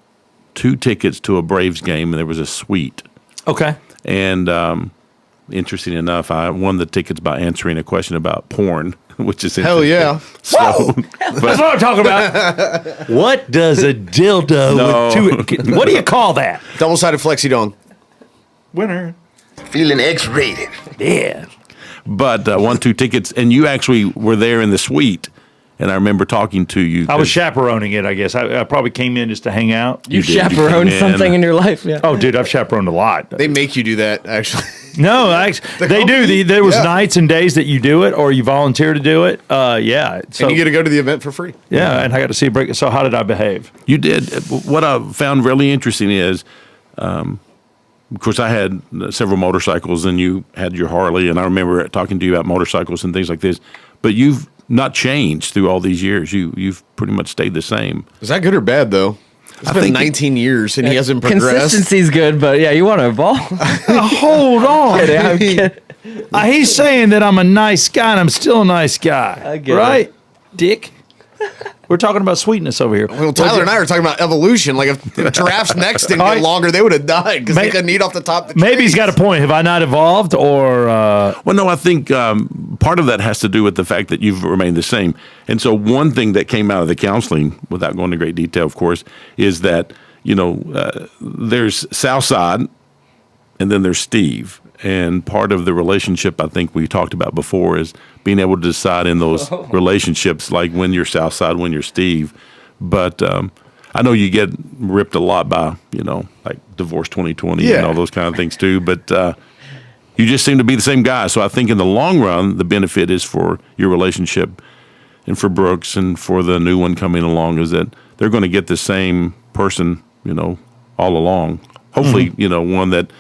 2 tickets to a Braves game, and there was a suite. Okay. And interesting enough, I won the tickets by answering a question about porn, which is interesting. Hell yeah. So, That's what I'm talking about. What does a dildo with 2... What do you call that? Double-sided flexi dong. Winner. Feeling X-rated. Yeah. but won 2 tickets, and you actually were there in the suite. And I remember talking to you. I was chaperoning it, I guess. I probably came in just to hang out. You did. You chaperoned came in. something in your life, yeah. Oh, dude, I've chaperoned a lot. They make you do that, actually. No, they do. There was Yeah. nights and days that you do it, or you volunteer to do it. Yeah. So, And you get to go to the event for free. yeah, and I got to see a break. So how did I behave? You did. What I found really interesting is, of course, I had several motorcycles, and you had your Harley, and I remember talking to you about motorcycles and things like this. But you've not changed through all these years. You've pretty much stayed the same. Is that good or bad, though? It's been think 19 years, and he hasn't progressed. Consistency's good, but yeah, you want to evolve. Hold on. I'm kidding. He's saying that I'm a nice guy, and I'm still a nice guy. I get right, Dick? We're talking about sweetness over here. Well, Tyler and I were talking about evolution. Like, if giraffes' necks didn't get longer, they would have died because they couldn't eat off the top of the Maybe he's trees. got a point. Have I not evolved, or Well, no, I think part of that has to do with the fact that you've remained the same. And so one thing that came out of the counseling, without going into great detail, of course, is that, there's Southside and then there's Steve. And part of the relationship I think we talked about before is being able to decide in those relationships, like when you're Southside, when you're Steve. But I know you get ripped a lot by, like Divorce 2020 and all those kind of things too. But you just seem to be the same guy. So I think in the long run, the benefit is for your relationship and for Brooks and for the new one coming along is that they're going to get the same person, all along. Hopefully, one that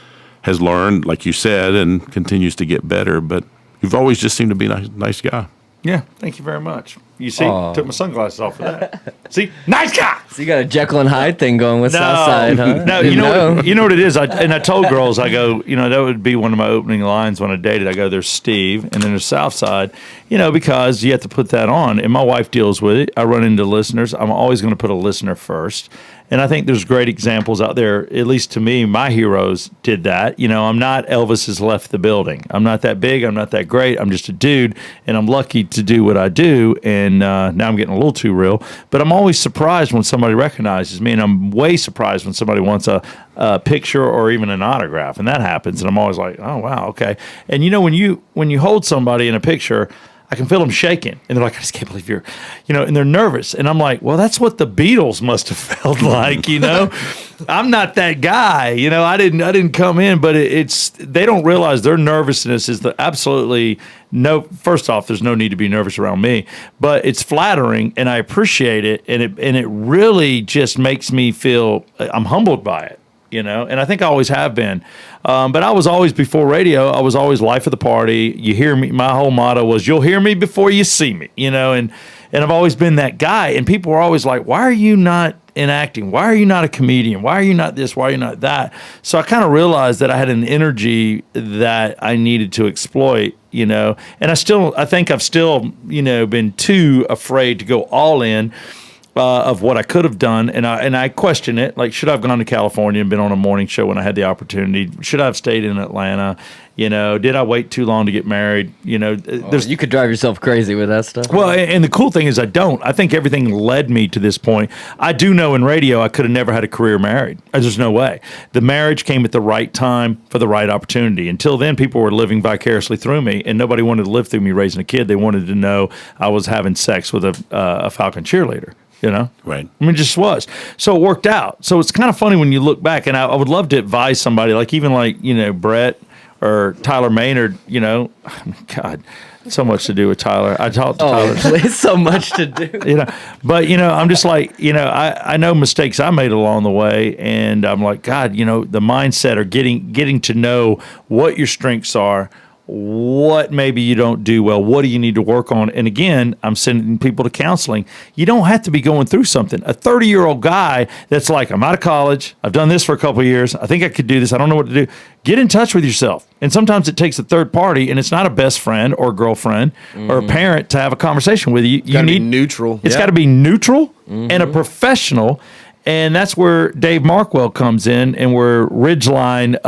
has learned, like you said, and continues to get better. But you've always just seemed to be a nice guy. yeah? Thank you very much. You see, took my sunglasses off for that. See, nice guy. So you got a Jekyll and Hyde thing going with Southside, huh? No, you know what it is. I told girls, I go, that would be one of my opening lines when I dated. I go, there's Steve, and then there's Southside, because you have to put that on. And my wife deals with it. I run into listeners. I'm always going to put a listener first. And I think there's great examples out there. At least to me, my heroes did that. I'm not Elvis has left the building. I'm not that big. I'm not that great. I'm just a dude, and I'm lucky to do what I do. And and now I'm getting a little too real. But I'm always surprised when somebody recognizes me, and I'm way surprised when somebody wants a picture or even an autograph, and that happens. And I'm always like, oh wow, okay. And when you hold somebody in a picture, I can feel them shaking, and they're like, I just can't believe you're, and they're nervous. And I'm like, well, that's what the Beatles must have felt like, I'm not that guy, I didn't come in, but they don't realize their nervousness is absolutely no, first off, there's no need to be nervous around me, but it's flattering and I appreciate it. And it really just makes me feel, I'm humbled by it. And I think I always have been. But I was always, before radio, I was always life of the party. You hear me, my whole motto was, you'll hear me before you see me, and I've always been that guy. And people were always like, why are you not in acting? Why are you not a comedian? Why are you not this? Why are you not that? So I kind of realized that I had an energy that I needed to exploit, and I think I've still, been too afraid to go all in. Of what I could have done, and I question it. Like, should I have gone to California and been on a morning show when I had the opportunity? Should I have stayed in Atlanta? Did I wait too long to get married? You could drive yourself crazy with that stuff. Well, and the cool thing is I don't. I think everything led me to this point. I do know in radio I could have never had a career married. There's no way. The marriage came at the right time for the right opportunity. Until then, people were living vicariously through me, and nobody wanted to live through me raising a kid. They wanted to know I was having sex with a Falcon cheerleader. Right. I mean, it just was. So it worked out. So it's kind of funny when you look back, and I would love to advise somebody, like even like, Brett or Tyler Maynard, God, so much to do with Tyler. I talked to Tyler. There's so much to do. But, I'm just like, I know mistakes I made along the way, and I'm like, God, the mindset or getting to know what your strengths are, what maybe you don't do well, what do you need to work on? And again, I'm sending people to counseling. You don't have to be going through something. A 30-year-old guy that's like, I'm out of college, I've done this for a couple of years, I think I could do this, I don't know what to do. Get in touch with yourself. And sometimes it takes a third party, and it's not a best friend or girlfriend or a parent to have a conversation with you. You need neutral. It's got to be neutral and a professional. And that's where Dave Markwell comes in, and where Ridgeline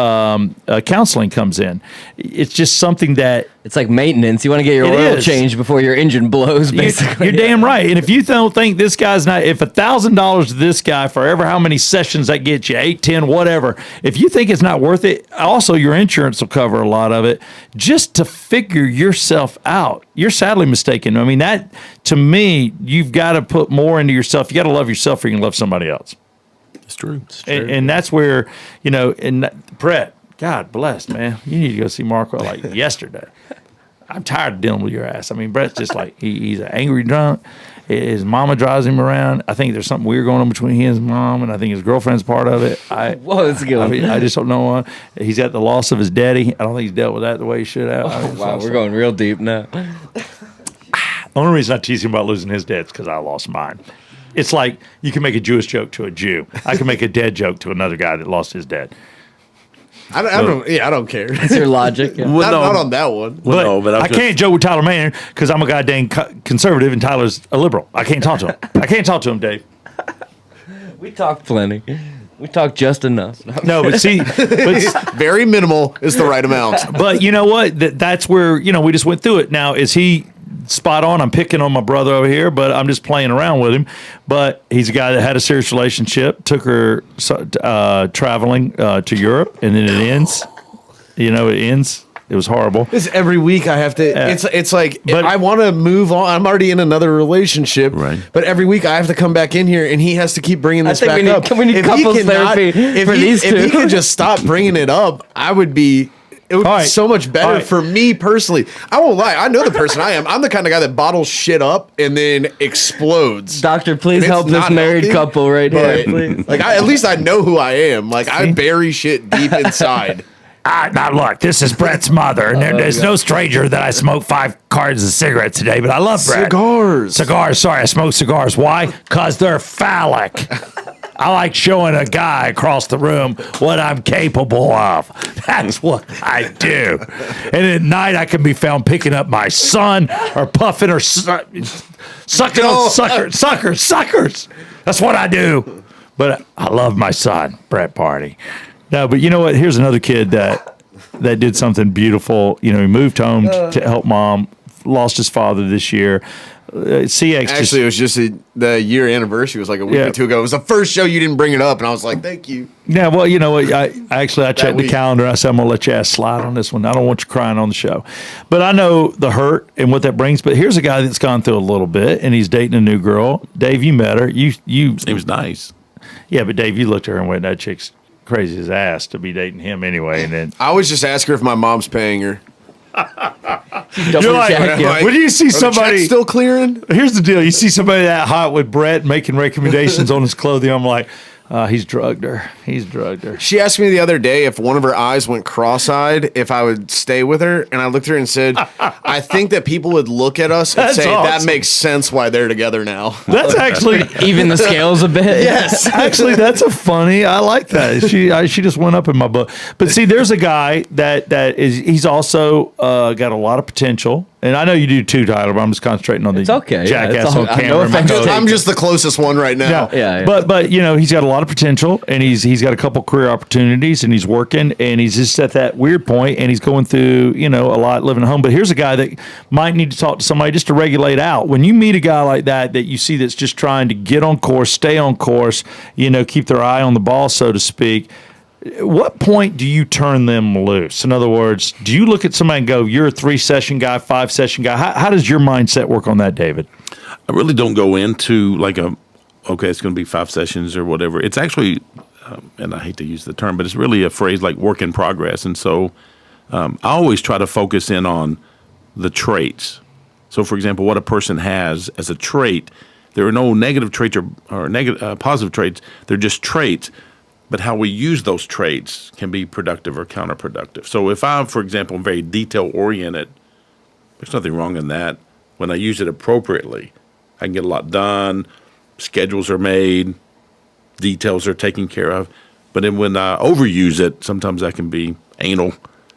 counseling comes in. It's just something that... It's like maintenance. You want to get your oil changed before your engine blows, basically. You're damn right. And if you don't think this guy's not... If $1,000 to this guy for ever how many sessions that gets you, 8, 10, whatever, if you think it's not worth it, also your insurance will cover a lot of it, just to figure yourself out. You're sadly mistaken. I mean, that, to me, you've got to put more into yourself. You got to love yourself or you can love somebody else. It's true. And that's where, and Brett, God bless, man. You need to go see Markwell like yesterday. I'm tired of dealing with your ass. I mean, Brett's just like, he's an angry drunk. His mama drives him around. I think there's something weird going on between he and his mom, and I think his girlfriend's part of it. Whoa, that's good. I just don't know. He's got the loss of his daddy. I don't think he's dealt with that the way he should have. Wow, we're going real deep now. The only reason I tease him about losing his dad is because I lost mine. It's like you can make a Jewish joke to a Jew. I can make a dead joke to another guy that lost his dad. I don't care. That's your logic. Yeah. Not on that one. But I can't joke with Tyler Maynard because I'm a goddamn conservative and Tyler's a liberal. I can't talk to him. I can't talk to him, Dave. We talk plenty. We talk just enough. No, but see, very minimal is the right amount. But you know what? That's where, we just went through it. Now, is he spot on? I'm picking on my brother over here, but I'm just playing around with him. But he's a guy that had a serious relationship, took her traveling to Europe, and then it ends. It ends. It was horrible. It's every week I have to. It's like, but I want to move on. I'm already in another relationship, right? But every week I have to come back in here, and he has to keep bringing this back up. We need couples therapy for these two. If he could just stop bringing it up, it would be so much better for me personally. I won't lie. I know the person I am. I'm the kind of guy that bottles shit up and then explodes. Doctor, please help this married couple right here, please. Like, at least I know who I am. Like, I bury shit deep inside. Now look, this is Brett's mother, and there's no stranger that I smoked 5 cartons of cigarettes today, but I love Brett. Cigars, sorry, I smoke cigars. Why? Because they're phallic. I like showing a guy across the room what I'm capable of. That's what I do. And at night, I can be found picking up my son or puffing or sucking on suckers. That's what I do. But I love my son, Brett Party. No, but you know what? Here's another kid that did something beautiful. He moved home to help mom, lost his father this year. CX. Actually, it was just the year anniversary was like a week or two ago. It was the first show you didn't bring it up, and I was like, thank you. Yeah, well, you know what? I checked the week. calendar. And I said, I'm going to let your ass slide on this one. I don't want you crying on the show. But I know the hurt and what that brings. But here's a guy that's gone through a little bit, and he's dating a new girl. Dave, you met her. You Seems nice. Yeah, but Dave, you looked at her and went, that chick's crazy as ass to be dating him anyway. And then I always just ask her if my mom's paying her. you're like, when you see Are the somebody checks still clearing? Here's the deal. You see somebody that hot with Brett making recommendations on his clothing. I'm like, he's drugged her. He's drugged her. She asked me the other day if one of her eyes went cross-eyed, if I would stay with her, and I looked at her and said, I think that people would look at us and That's say, awesome. that makes sense why they're together now. That's actually Even the scales a bit. Yes. actually that's a funny. I like that. She just went up in my book. But see, there's a guy he's also got a lot of potential. And I know you do too, Tyler, but I'm just concentrating on the okay. Yeah, jackass it's all- on I know camera. in my offense coat. I'm just the closest one right now. Yeah. But you know, he's got a lot of potential, and he's got a couple career opportunities, and he's working, and he's just at that weird point, and he's going through, you know, a lot living at home. But here's a guy that might need to talk to somebody just to regulate out. When you meet a guy like that you see that's just trying to get on course, stay on course, you know, keep their eye on the ball, so to speak. What point do you turn them loose? In other words, do you look at somebody and go, you're a 3-session guy, 5-session guy? How does your mindset work on that, David? I really don't go into like it's going to be 5 sessions or whatever. It's actually, and I hate to use the term, but it's really a phrase like work in progress. And so I always try to focus in on the traits. So, for example, what a person has as a trait, there are no negative traits or negative positive traits. They're just traits. But how we use those traits can be productive or counterproductive. So if I, for example, am very detail-oriented, there's nothing wrong in that. When I use it appropriately, I can get a lot done, schedules are made, details are taken care of. But then when I overuse it, sometimes I can be anal,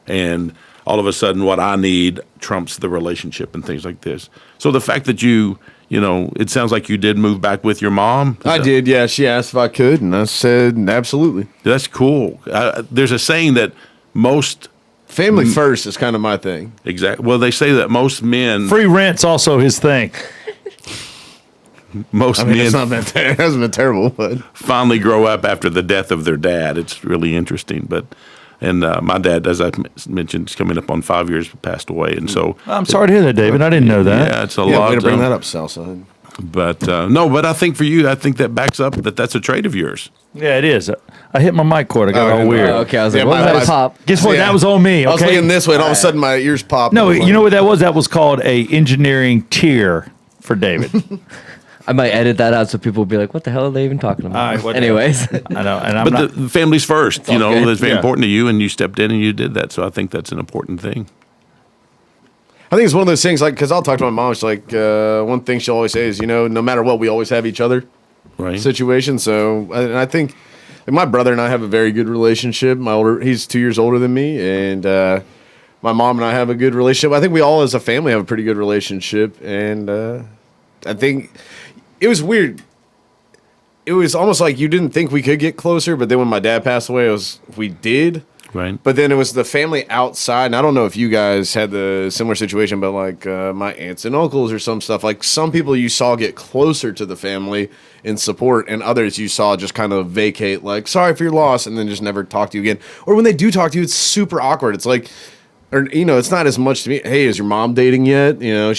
and all of a sudden what I need trumps the relationship and things like this. So the fact that you know, it sounds like you did move back with your mom. I did, yeah. She asked if I could, and I said, absolutely. That's cool. There's a saying that most Family first is kind of my thing. exactly. Well, they say that most men, Free rent's also his thing. most I mean, it's men not that it hasn't been terrible, but finally grow up after the death of their dad. It's really interesting. And my dad, as I mentioned, is coming up on 5 years, passed away, and so I'm sorry to hear that, David. I didn't know that. yeah, it's a yeah, lot. way to bring that up, Southside. But no, but I think for you, I think that backs up that that's a trait of yours. Yeah, it is. I hit my mic cord. I got all weird. Okay, I was like, Yeah, what my- was that pop? Guess what? Yeah. That was on me. I was Okay. looking this way, and all of a sudden my ears popped. No, I was you like, know what that was? That was called a engineering tier for David. I might edit that out so people will be like, what the hell are they even talking about? All right, whatever. Anyways. I know, and I'm But not. the family's first, you know, good. that's very Yeah. important to you, and you stepped in and you did that. So I think that's an important thing. I think it's one of those things, like, because I'll talk to my mom. She's like, one thing she'll always say is, you know, no matter what, we always have each other Right. situation. So, and I think my brother and I have a very good relationship. He's 2 years older than me, and my mom and I have a good relationship. I think we all, as a family, have a pretty good relationship, and I think it was weird. It was almost like you didn't think we could get closer, but then when my dad passed away, we did. Right. But then it was the family outside, and I don't know if you guys had the similar situation, but like my aunts and uncles or some stuff, like some people you saw get closer to the family in support, and others you saw just kind of vacate, like, sorry for your loss, and then just never talk to you again. Or when they do talk to you, it's super awkward. It's like, or, you know, it's not as much to me, hey, is your mom dating yet? You know,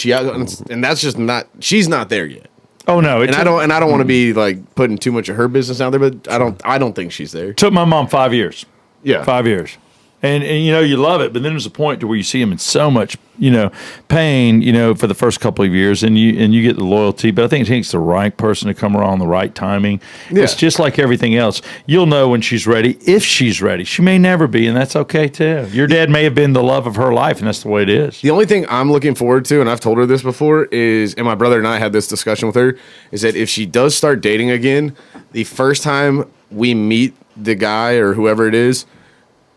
and that's just not, she's not there yet. Oh no! And I don't want to be like putting too much of her business out there, but I don't think she's there. took my mom 5 years. Yeah. 5 years. And you know, you love it, but then there's a point to where you see him in so much, you know, pain, you know, for the first couple of years, and you get the loyalty. But I think it takes the right person to come around, the right timing. Yeah. It's just like everything else. You'll know when she's ready, if she's ready. She may never be, and that's okay too. Your dad may have been the love of her life, and that's the way it is. The only thing I'm looking forward to, and I've told her this before, is, and my brother and I had this discussion with her, is that if she does start dating again, the first time we meet the guy or whoever it is,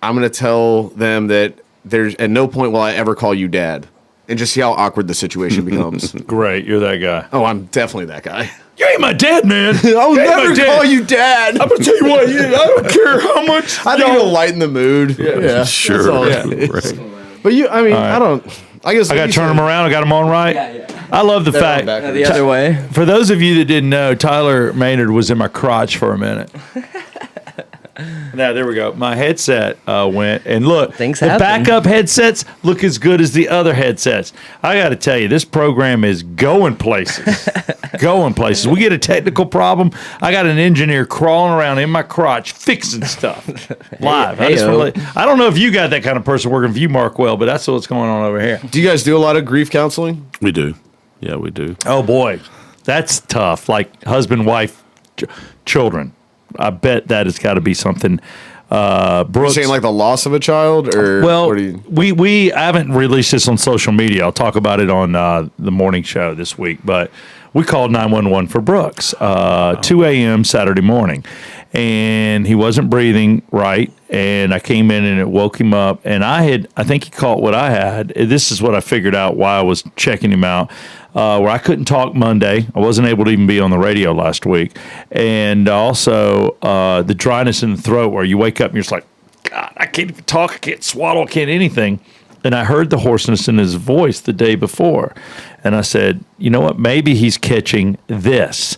I'm going to tell them that there's at no point will I ever call you dad, and just see how awkward the situation becomes. Great, you're that guy. Oh, I'm definitely that guy. You ain't my dad, man. I will You ain't my never dad. call you dad. I'm gonna tell you what. I don't care how much. I think it'll lighten the mood. Yeah, Sure. that's all Yeah. it is. Right. But I mean, right. I don't. I guess I got to turn them around. I got them on right. Yeah. I love the They're fact. on back. The other way. For those of you that didn't know, Tyler Maynard was in my crotch for a minute. Now, there we go. My headset went. And look, Things the happen. backup headsets look as good as the other headsets. I got to tell you, this program is going places. Going places. We get a technical problem. I got an engineer crawling around in my crotch fixing stuff live. I don't know if you got that kind of person working for you, Markwell, but that's what's going on over here. Do you guys do a lot of grief counseling? We do. Yeah, we do. Oh, boy. That's tough. Like husband, wife, children. I bet that has got to be something. You're Brooks, saying like the loss of a child, or well, what do you? we haven't released this on social media. I'll talk about it on the morning show this week. But we called 911 for Brooks, 2 a.m. Saturday morning, and he wasn't breathing right. And I came in and it woke him up. And I think he caught what I had. This is what I figured out while I was checking him out. Where I couldn't talk Monday. I wasn't able to even be on the radio last week. And also the dryness in the throat where you wake up and you're just like, God, I can't even talk. I can't swallow. I can't anything. And I heard the hoarseness in his voice the day before. And I said, you know what? Maybe he's catching this.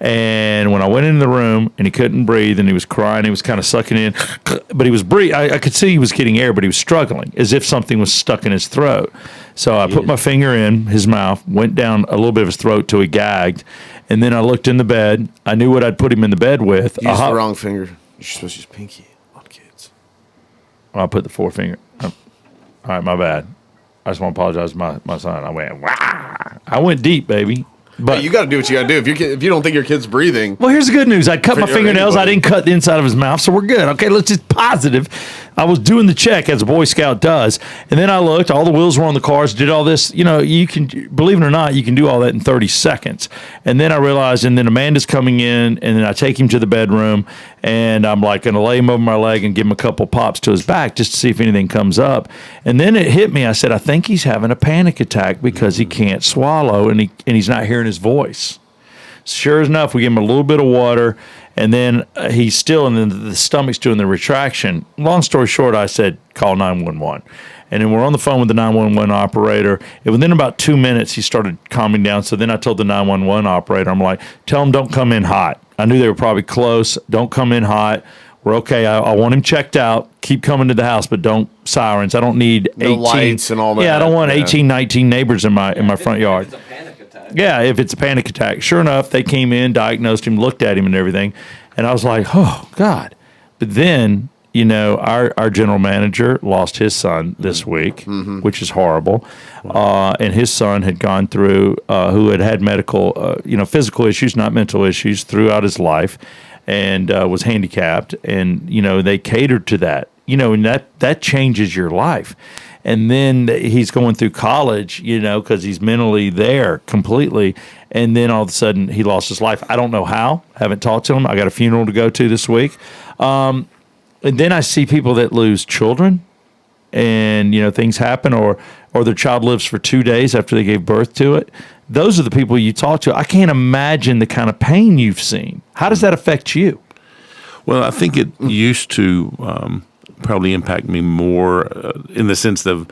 And when I went in the room and he couldn't breathe and he was crying, he was kind of sucking in, but he was breathing. I could see he was getting air, but he was struggling as if something was stuck in his throat. So I put my finger in his mouth, went down a little bit of his throat till he gagged. And then I looked in the bed. I knew what I'd put him in the bed with. You used the wrong finger. You're supposed to use pinky on kids. I put the forefinger. All right, my bad. I just want to apologize to my son. I went, wah. I went deep, baby. But Hey, you got to do what you got to do. If you don't think your kid's breathing, well, here's the good news. I cut my For fingernails. I anybody. didn't cut the inside of his mouth, so we're good. Okay, let's just positive. I was doing the check as a Boy Scout does, and then I looked. All the wheels were on the cars. Did all this. You know, you can, believe it or not, you can do all that in 30 seconds. And then I realized, and then Amanda's coming in, and then I take him to the bedroom, and I'm like going to lay him over my leg and give him a couple pops to his back just to see if anything comes up. And then it hit me. I said, I think he's having a panic attack because he can't swallow, and he's not hearing his voice. Sure enough, we give him a little bit of water, and then he's still, and then the stomach's doing the retraction. Long story short, I said, call 911. And then we're on the phone with the 911 operator. And within about 2 minutes, he started calming down. So then I told the 911 operator, I'm like, tell him don't come in hot. I knew they were probably close. Don't come in hot. We're okay. I want him checked out. Keep coming to the house, but don't sirens. I don't need No 18 lights and all that. Yeah, I don't want Yeah. 18, 19 neighbors in my front yard. Panic attack. Yeah, if it's a panic attack. Sure enough, they came in, diagnosed him, looked at him and everything. And I was like, oh, God. But then, you know, our general manager lost his son this week, which is horrible. And his son had gone through, who had medical, physical issues, not mental issues, throughout his life and was handicapped. And, you know, they catered to that, you know, and that changes your life. And then he's going through college, you know, because he's mentally there completely. And then all of a sudden he lost his life. I don't know how. Haven't talked to him. I got a funeral to go to this week. And then I see people that lose children and, you know, things happen or their child lives for 2 days after they gave birth to it. Those are the people you talk to. I can't imagine the kind of pain you've seen. How does that affect you? Well, I think it used to probably impact me more in the sense of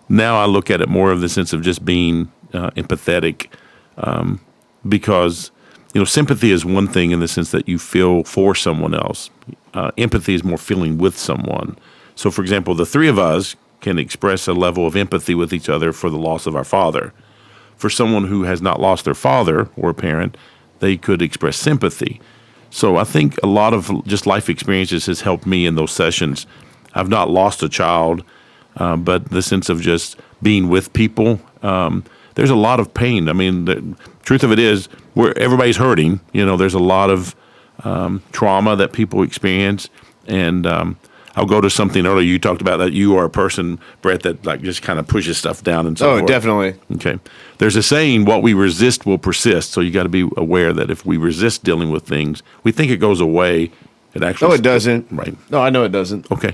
now I look at it more of the sense of just being empathetic because, you know, sympathy is one thing in the sense that you feel for someone else. Empathy is more feeling with someone. So, for example, the three of us can express a level of empathy with each other for the loss of our father. For someone who has not lost their father or a parent, they could express sympathy. So I think a lot of just life experiences has helped me in those sessions. I've not lost a child, but the sense of just being with people, there's a lot of pain. I mean, the truth of it is, where everybody's hurting. You know, there's a lot of trauma that people experience, and I'll go to something earlier. You talked about that you are a person, Brett, that like just kind of pushes stuff down and so forth. Oh, definitely. Okay. There's a saying, what we resist will persist. So you got to be aware that if we resist dealing with things, we think it goes away. It actually No, it doesn't. Right. No, I know it doesn't. Okay.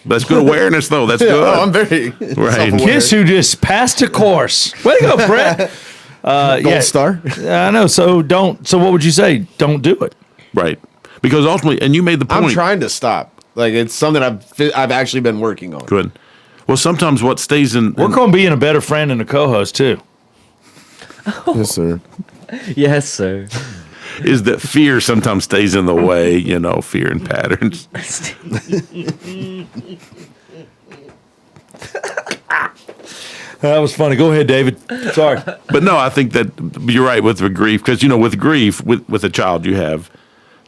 That's good awareness, though. That's good. Oh, I'm very Right. self-aware. Kiss who just passed a course. Way to go, Brett. Gold star. I know. So what would you say? Don't do it. Right. Because ultimately, and you made the point. I'm trying to stop. Like, it's something I've actually been working on. Good. Well, sometimes what stays in We're going to be in a better friend and a co-host too. Yes, sir. Yes, sir. is that fear sometimes stays in the way, fear and patterns. That was funny. Go ahead, David. Sorry. But no, I think that you're right with the grief, because, with grief, with a child you have,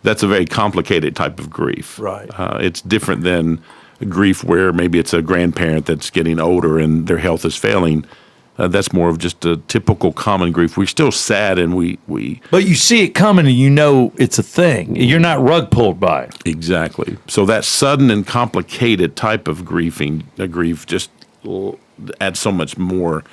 that's a very complicated type of grief. Right. It's different than grief where maybe it's a grandparent that's getting older and their health is failing. That's more of just a typical common grief. We're still sad and we But you see it coming and you know it's a thing. You're not rug pulled by it. Exactly. So that sudden and complicated type of grief just adds so much more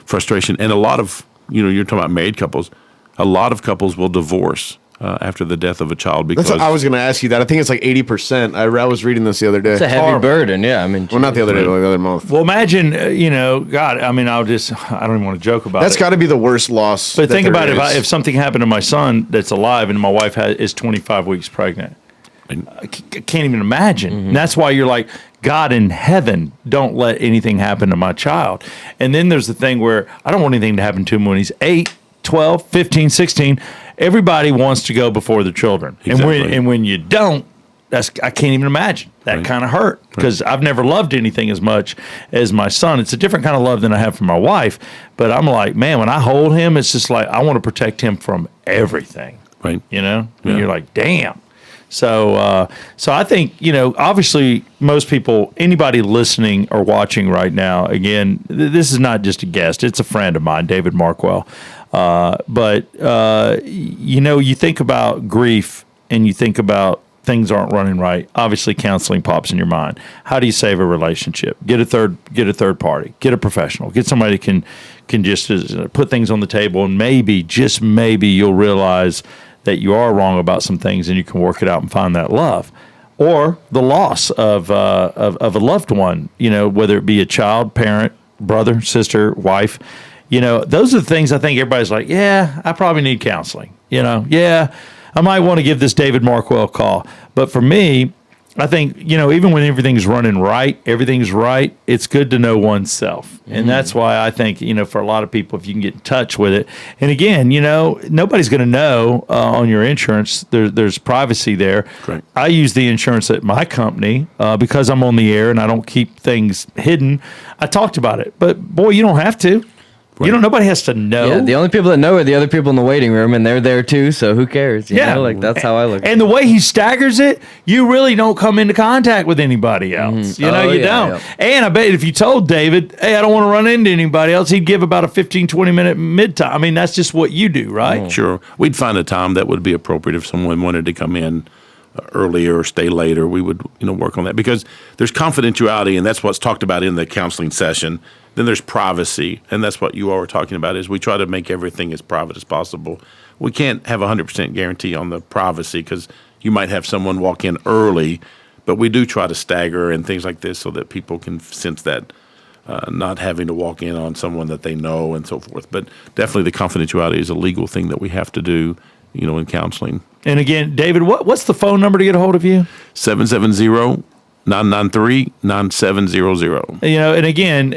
frustration. And a lot of, you're talking about married couples, a lot of couples will divorce after the death of a child because That's what I was going to ask you that. I think it's like 80%. I was reading this the other day. It's a heavy burden. Yeah, I mean, Well, not the other day, but the other month. Well, imagine, God, I mean, I don't even want to joke about That's it. got to be the worst loss. But think that about there it. is. If something happened to my son that's alive and my wife is 25 weeks pregnant, I can't even imagine. And that's why you're like, God in heaven, don't let anything happen to my child. And then there's the thing where I don't want anything to happen to him when he's 8, 12, 15, 16. Everybody wants to go before their children. Exactly. And when you don't, I can't even imagine. That kind of hurt because I've never loved anything as much as my son. It's a different kind of love than I have for my wife. But I'm like, man, when I hold him, it's just like I want to protect him from everything. Right. And Yeah. you're like, damn. So I think, obviously most people, anybody listening or watching right now, again, this is not just a guest. It's a friend of mine, David Markwell. But you think about grief and you think about things aren't running right. Obviously counseling pops in your mind. How do you save a relationship? Get a third party, get a professional, get somebody that can just put things on the table, and maybe, just maybe, you'll realize that you are wrong about some things and you can work it out and find that love. Or the loss of a loved one, whether it be a child, parent, brother, sister, wife. Those are the things I think everybody's like, yeah, I probably need counseling. Yeah, I might want to give this David Markwell a call. But for me, I think, even when everything's running right, everything's right, it's good to know oneself. And that's why I think, for a lot of people, if you can get in touch with it. And again, nobody's going to know on your insurance. There's privacy there. Correct. I use the insurance at my company because I'm on the air and I don't keep things hidden. I talked about it. But, boy, you don't have to. Right. Nobody has to know. Yeah, the only people that know are the other people in the waiting room, and they're there too. So who cares? You know, that's how I look. And the way he staggers it, you really don't come into contact with anybody else. You don't. Yeah. And I bet if you told David, hey, I don't want to run into anybody else, he'd give about a 15, 20-minute mid-time. I mean, that's just what you do, right? Sure. We'd find a time that would be appropriate if someone wanted to come in earlier or stay later. We would, work on that because there's confidentiality, and that's what's talked about in the counseling session. Then there's privacy, and that's what you all were talking about, is we try to make everything as private as possible. We can't have 100% guarantee on the privacy because you might have someone walk in early, but we do try to stagger and things like this so that people can sense that not having to walk in on someone that they know and so forth. But definitely the confidentiality is a legal thing that we have to do, in counseling. And again, David, what's the phone number to get a hold of you? 770-993-9700. And again,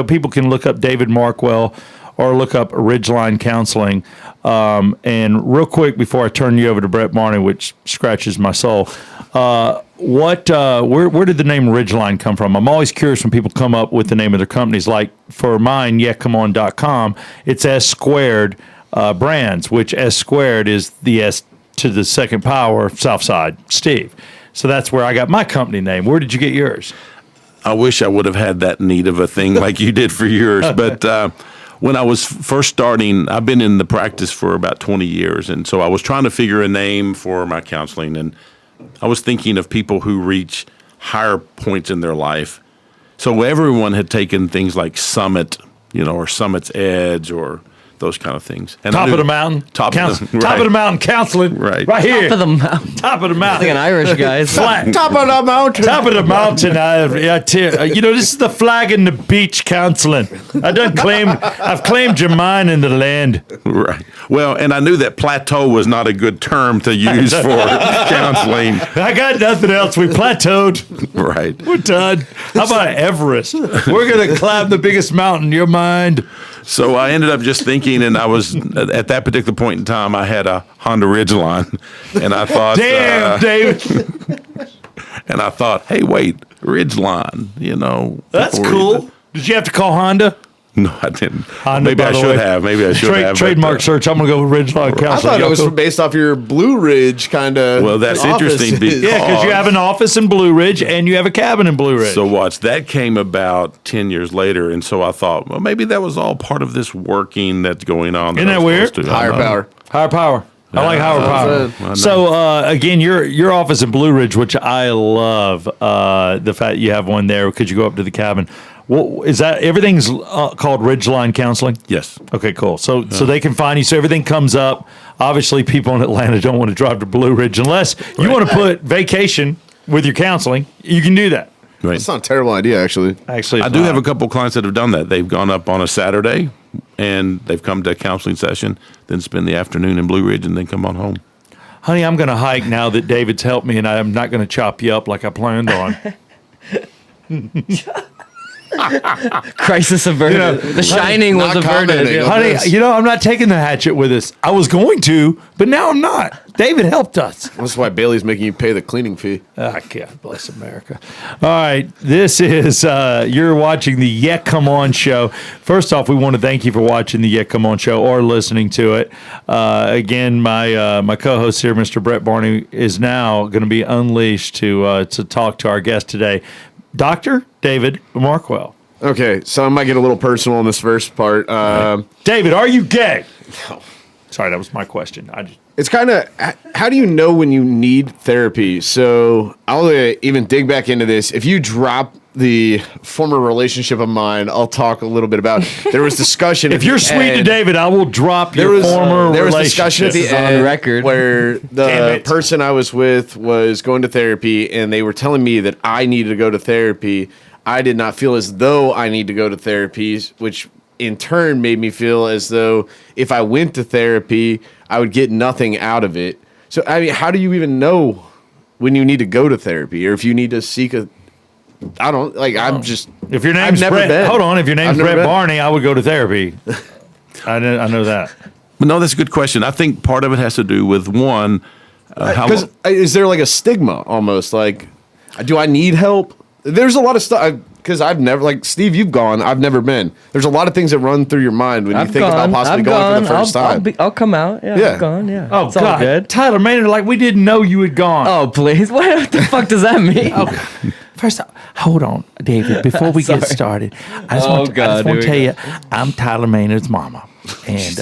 people can look up David Markwell or look up Ridgeline Counseling. And real quick, before I turn you over to Brett Marnie, which scratches my soul, where did the name Ridgeline come from? I'm always curious when people come up with the name of their companies. Like for mine, yeahcomeon.com, it's S squared brands, which S squared is the S to the second power, Southside Steve. So that's where I got my company name. Where did you get yours? I wish I would have had that neat of a thing like you did for yours. But when I was first starting, I've been in the practice for about 20 years. And so I was trying to figure a name for my counseling. And I was thinking of people who reach higher points in their life. So everyone had taken things like Summit, or Summit's Edge or those kind of things. And Top of the mountain. Top Counsel- of the, Top of the mountain counseling. Right. Right here. Top of the mountain. Top of the Like mountain. an Irish guy. Flag. Top of the mountain. Top of the mountain. This is the flag and the beach counseling. I've claimed your mind in the land. Right. Well, and I knew that plateau was not a good term to use for counseling. I got nothing else. We plateaued. Right. We're done. How about Everest? We're going to climb the biggest mountain in your mind. So I ended up just thinking, and I was at that particular point in time, I had a Honda Ridgeline, and I thought, Damn, David. and I thought, hey, wait, Ridgeline, That's before cool. Did you have to call Honda? No, I didn't. Honda, Maybe by I the should way. have. Maybe I should have. Trademark search. I'm going to go with Ridgeline Counseling. I thought it was Y'all based off your Blue Ridge kind of. Well, that's interesting because Yeah, because you have an office in Blue Ridge and you have a cabin in Blue Ridge. So watch, that came about 10 years later, and so I thought, well, maybe that was all part of this working that's going on. Isn't I that was weird? supposed to- I Higher know. power. Higher power. I like higher power. I know. So again, your office in Blue Ridge, which I love, the fact you have one there because you go up to the cabin. Well, is that everything's called Ridgeline Counseling? Yes. Okay, cool. So they can find you. So everything comes up. Obviously, people in Atlanta don't want to drive to Blue Ridge unless you want to put vacation with your counseling. You can do that. Right. It's not a terrible idea, actually. Actually, I it's do not. have a couple clients that have done that. They've gone up on a Saturday, and they've come to a counseling session, then spend the afternoon in Blue Ridge, and then come on home. Honey, I'm going to hike now that David's helped me, and I'm not going to chop you up like I planned on. Crisis averted. The Shining was not averted. commenting on Honey, this. I'm not taking the hatchet with us. I was going to, but now I'm not. David helped us. That's why Bailey's making you pay the cleaning fee. Ah, God bless America. All right. This is, you're watching the Yet Come On show. First off, we want to thank you for watching the Yet Come On show or listening to it. Again, my co-host here, Mr. Brett Barney, is now going to be unleashed to talk to our guest today, Dr. David Markwell. Okay, so I might get a little personal on this first part. David, are you gay? Sorry, that was my question. It's kind of, how do you know when you need therapy? So I'll even dig back into this. If you drop the former relationship of mine, I'll talk a little bit about. There was discussion. If you're sweet to David, I will drop your former there was relationship. discussion at the This is on end record. where Damn the it. person I was with was going to therapy, and they were telling me that I needed to go to therapy. I did not feel as though I need to go to therapy, which in turn made me feel as though if I went to therapy, I would get nothing out of it. So, I mean, how do you even know when you need to go to therapy or if you need to seek a, I don't, like, I'm just, If your I've name's never Brett, been. hold on. If your name's I've never Brett been. Barney, I would go to therapy. I know that. But no, that's a good question. I think part of it has to do with one, how because is there like a stigma almost? Like, do I need help? There's a lot of stuff because I've never, like Steve, you've gone. I've never been. There's a lot of things that run through your mind when you think about possibly going for the 1st time. I'll come out. Yeah, Yeah. I've gone. Yeah. Oh, It's all God. good. Tyler Maynard, like we didn't know you had gone. Oh, please. What the fuck does that mean? First, hold on, David. Before we get Sorry. started, I just Oh, want to God, here we tell go. you, I'm Tyler Maynard's mama, and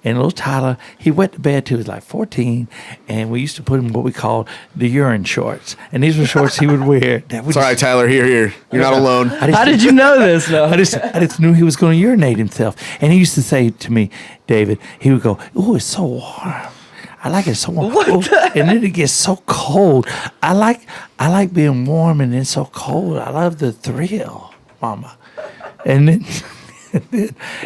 little Tyler, he went to bed till he was like 14, and we used to put him in what we called the urine shorts, and these were shorts he would wear. That would It's all right, Tyler. Here. You're not alone. How did you know this? No. I just knew he was going to urinate himself, and he used to say to me, David, he would go, "Oh, it's so warm. I like it so warm." Ooh, and then it gets so cold. I like being warm and then so cold. I love the thrill, Mama. And then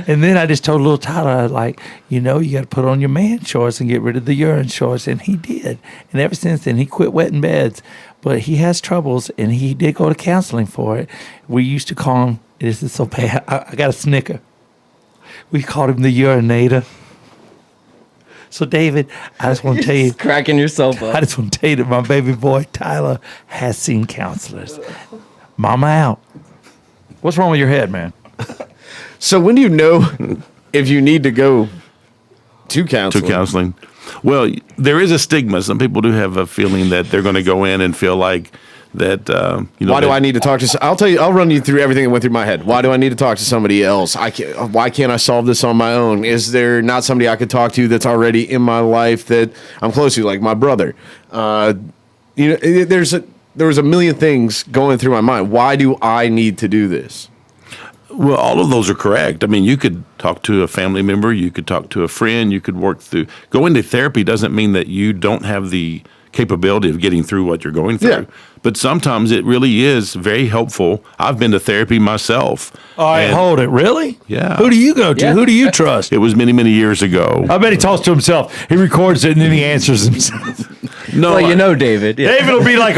and then I just told little Tyler, like, you got to put on your man shorts and get rid of the urine shorts, and he did. And ever since then, he quit wetting beds. But he has troubles, and he did go to counseling for it. We used to call him. This is so bad. I got a snicker. We called him the urinator. So, David, I just want to tell you, Cracking yourself I up. just want to tell you that my baby boy, Tyler, has seen counselors. Mama out. What's wrong with your head, man? So when do you know if you need to go to counseling? to counseling. Well, there is a stigma. Some people do have a feeling that they're going to go in and feel like that. Why do I need to talk to? I'll tell you. I'll run you through everything that went through my head. Why do I need to talk to somebody else? Why can't I solve this on my own? Is there not somebody I could talk to that's already in my life that I'm close to, like my brother? There was a million things going through my mind. Why do I need to do this? Well, all of those are correct. I mean, you could talk to a family member, you could talk to a friend, you could work through. Going to therapy doesn't mean that you don't have the capability of getting through what you're going through. Yeah. But sometimes it really is very helpful. I've been to therapy myself. All right, and hold it. Really? Yeah. Who do you go to? Yeah. Who do you trust? It was many, many years ago. I bet he talks to himself. He records it and then he answers himself. No, Well, you know, David. Yeah. David will be like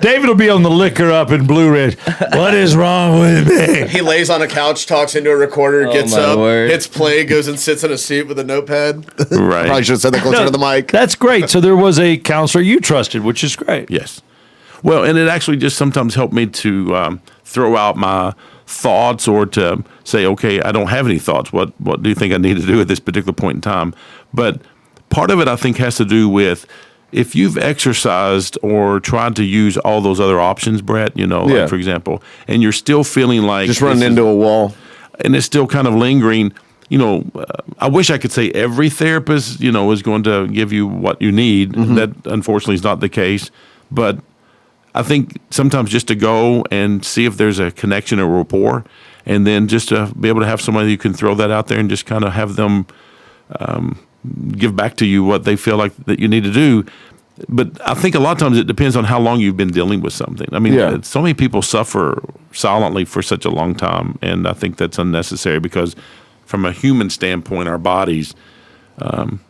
David will be on the liquor up in Blue Ridge. What is wrong with me? He lays on a couch, talks into a recorder, gets my up, word. hits play, goes and sits in a seat with a notepad. Right. Probably should have said that closer to the mic. That's great. So there was a counselor you trusted, which is great. Yes. Well, and it actually just sometimes helped me to throw out my thoughts or to say, okay, I don't have any thoughts. What do you think I need to do at this particular point in time? But part of it, I think, has to do with if you've exercised or tried to use all those other options, Brett, like, for example, and you're still feeling like Just running into a wall. and it's still kind of lingering. I wish I could say every therapist, is going to give you what you need. That unfortunately is not the case. But I think sometimes just to go and see if there's a connection or rapport, and then just to be able to have somebody you can throw that out there and just kind of have them give back to you what they feel like that you need to do. But I think a lot of times it depends on how long you've been dealing with something. I mean, so many people suffer silently for such a long time, and I think that's unnecessary because from a human standpoint, our bodies,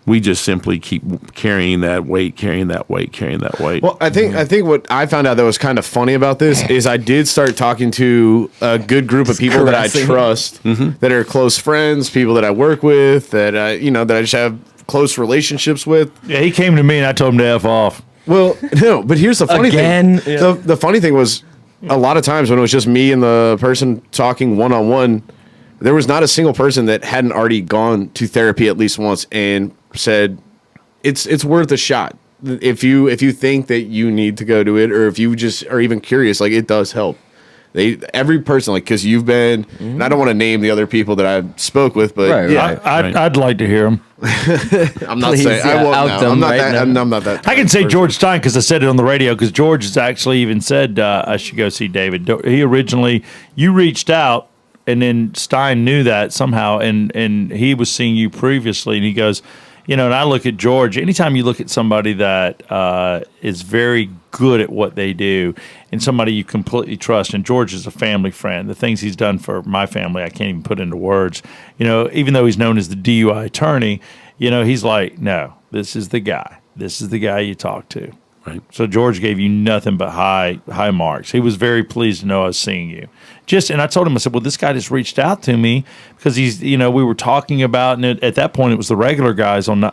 we just simply keep carrying that weight. Well, I think what I found out that was kind of funny about this is I did start talking to a good group of people that I trust, that are close friends, people that I work with, that I just have close relationships with. Yeah, he came to me and I told him to F off. Well, no, but here's the funny Again? thing. Yeah. The funny thing was a lot of times when it was just me and the person talking one-on-one, there was not a single person that hadn't already gone to therapy at least once and said it's worth a shot. If you think that you need to go to it, or if you just are even curious, like, it does help. Every person, like, because you've been, and I don't want to name the other people that I spoke with, but Right, yeah, right. I'd like to hear him. I'm not Please, saying I yeah, won't out now. them I'm not right that. now. I'm not that. I can say George Stein because I said it on the radio because George has actually even said I should go see David. You reached out and then Stein knew that somehow and he was seeing you previously and he goes, and I look at George, anytime you look at somebody that is very good at what they do and somebody you completely trust, and George is a family friend, the things he's done for my family, I can't even put into words. Even though he's known as the DUI attorney, he's like, no, this is the guy. This is the guy you talk to. Right. So George gave you nothing but high marks. He was very pleased to know I was seeing you. And I told him, I said, well, this guy just reached out to me because he's, we were talking about, and at that point it was the regular guys on Rock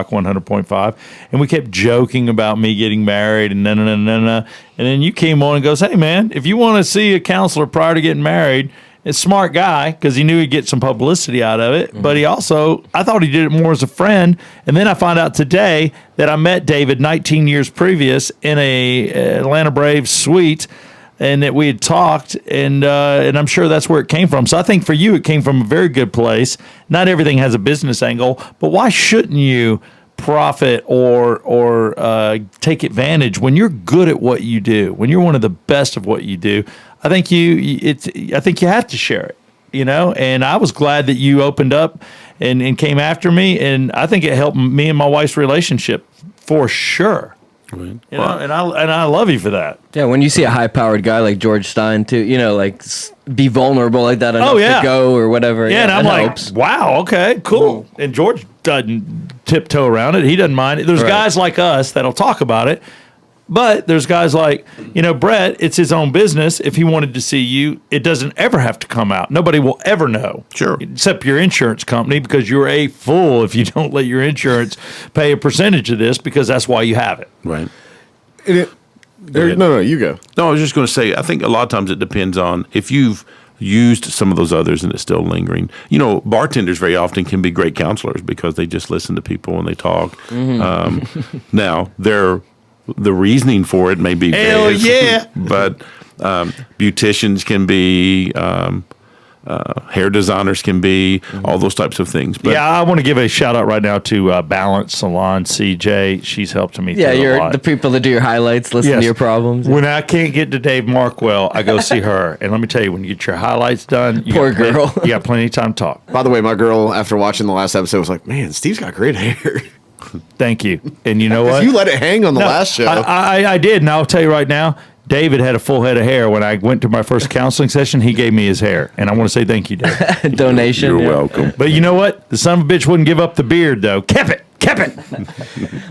100.5, and we kept joking about me getting married and and then you came on and goes, hey man, if you want to see a counselor prior to getting married, it's a smart guy because he knew he'd get some publicity out of it. But I thought he did it more as a friend. And then I found out today that I met David 19 years previous in a Atlanta Braves suite and that we had talked. And I'm sure that's where it came from. So I think for you, it came from a very good place. Not everything has a business angle, but why shouldn't you profit or take advantage when you're good at what you do, when you're one of the best of what you do? I think you have to share it, and I was glad that you opened up and came after me. And I think it helped me and my wife's relationship for sure. Right. And I love you for that. Yeah, when you see a high-powered guy like George Stein, too, be vulnerable like that enough to go or whatever. Yeah, and I'm like, helps. wow, okay, cool. And George doesn't tiptoe around it. He doesn't mind it. There's guys like us that'll talk about it. But there's guys like, Brett, it's his own business. If he wanted to see you, it doesn't ever have to come out. Nobody will ever know. Sure. Except your insurance company, because you're a fool if you don't let your insurance pay a percentage of this, because that's why you have it. Right. No, you go. No, I was just going to say, I think a lot of times it depends on if you've used some of those others and it's still lingering. Bartenders very often can be great counselors because they just listen to people and they talk. Now, the reasoning for it may be Hell various, yeah. but beauticians can be hair designers can be, all those types of things. But yeah, I want to give a shout out right now to Balance Salon, CJ. She's helped me through a you're lot. the people that do your highlights, listen to your problems. When I can't get to Dave Markwell, I go see her. And let me tell you, when you get your highlights done, you Poor got girl. You got plenty of time to talk. By the way, my girl, after watching the last episode, was like, "Man, Steve's got great hair." Thank you. And you know what? You let it hang on the last show. I did, and I'll tell you right now, David had a full head of hair. When I went to my first counseling session, he gave me his hair. And I want to say thank you, David. Donation. you're welcome. But you know what? The son of a bitch wouldn't give up the beard, though. Kept it.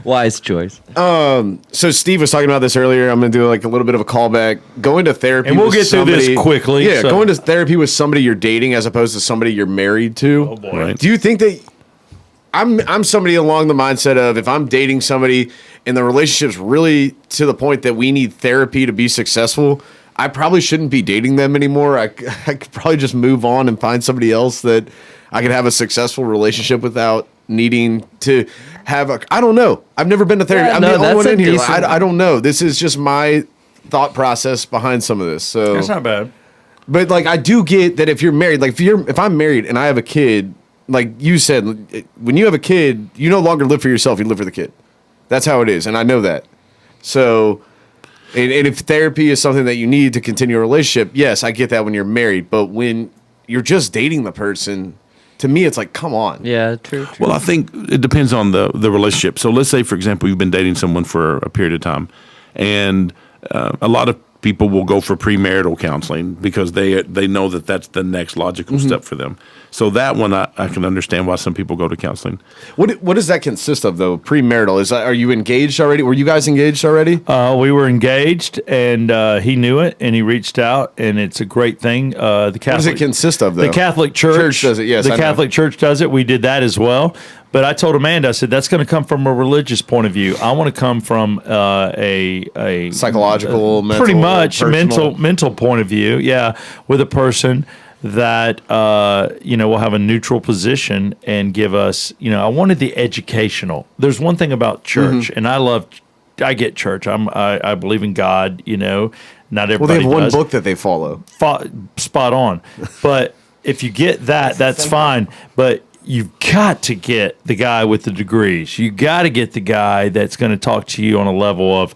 Wise choice. So Steve was talking about this earlier. I'm going to do like a little bit of a callback. Going to therapy, And we'll with get through somebody, this quickly. Yeah, so- going to therapy with somebody you're dating as opposed to somebody you're married to. Oh, boy. Right. Do you think that I'm somebody along the mindset of if I'm dating somebody and the relationship's really to the point that we need therapy to be successful, I probably shouldn't be dating them anymore. I could probably just move on and find somebody else that I could have a successful relationship without needing to have a. I don't know. I've never been to therapy. Yeah, I'm no, the only that's one a in here. decent- I don't know. This is just my thought process behind some of this. So That's not bad. but like I do get that if you're married, like if I'm married and I have a kid, like you said, when you have a kid, you no longer live for yourself, you live for the kid. That's how it is, and I know that. So, and if therapy is something that you need to continue a relationship, yes, I get that when you're married. But when you're just dating the person, to me, it's like, come on. Yeah, true. Well, I think it depends on the relationship. So let's say, for example, you've been dating someone for a period of time, and a lot of people will go for premarital counseling because they know that that's the next logical step for them. So that one, I can understand why some people go to counseling. What does that consist of, though? Premarital, are you engaged already? Were you guys engaged already? We were engaged, and he knew it, and he reached out, and it's a great thing. The Catholic, What does it consist of, though? The Catholic Church, Church does it, yes, The I know. Catholic Church does it. We did that as well. But I told Amanda, I said, that's going to come from a religious point of view. I want to come from a Psychological, mental, pretty much personal. mental point of view. Yeah, with a person that will have a neutral position and give us. I wanted the educational. There's one thing about church, and I get church. I believe in God. Not everybody. Well, they have one does. book that they follow. Spot on. But if you get that, that's fine. But you've got to get the guy with the degrees. You got to get the guy that's going to talk to you on a level of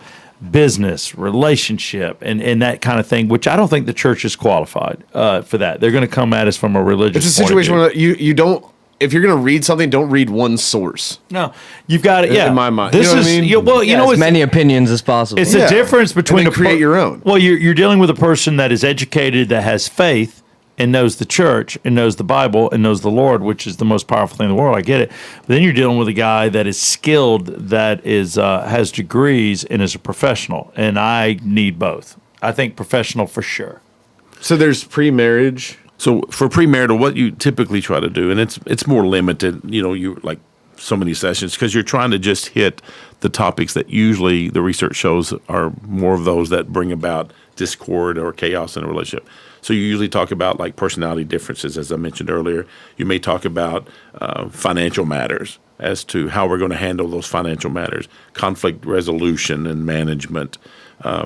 business, relationship, and that kind of thing, which I don't think the church is qualified for that. They're going to come at us from a religious It's a point of situation view. where you don't. If you're going to read something, don't read one source. No, you've got to, yeah. In my mind. This You know what is, I mean? yeah, well, you know, as it's, many opinions as possible. it's Yeah. a difference between And then create your own. Well, you're dealing with a person that is educated, that has faith, and knows the church, and knows the Bible, and knows the Lord, which is the most powerful thing in the world. I get it. But then you're dealing with a guy that is skilled, that is has degrees, and is a professional. And I need both. I think professional for sure. So there's pre-marriage. So for premarital, what you typically try to do, and it's more limited, you like so many sessions because you're trying to just hit the topics that usually the research shows are more of those that bring about discord or chaos in a relationship. So you usually talk about like personality differences, as I mentioned earlier. You may talk about financial matters as to how we're going to handle those financial matters, conflict resolution and management,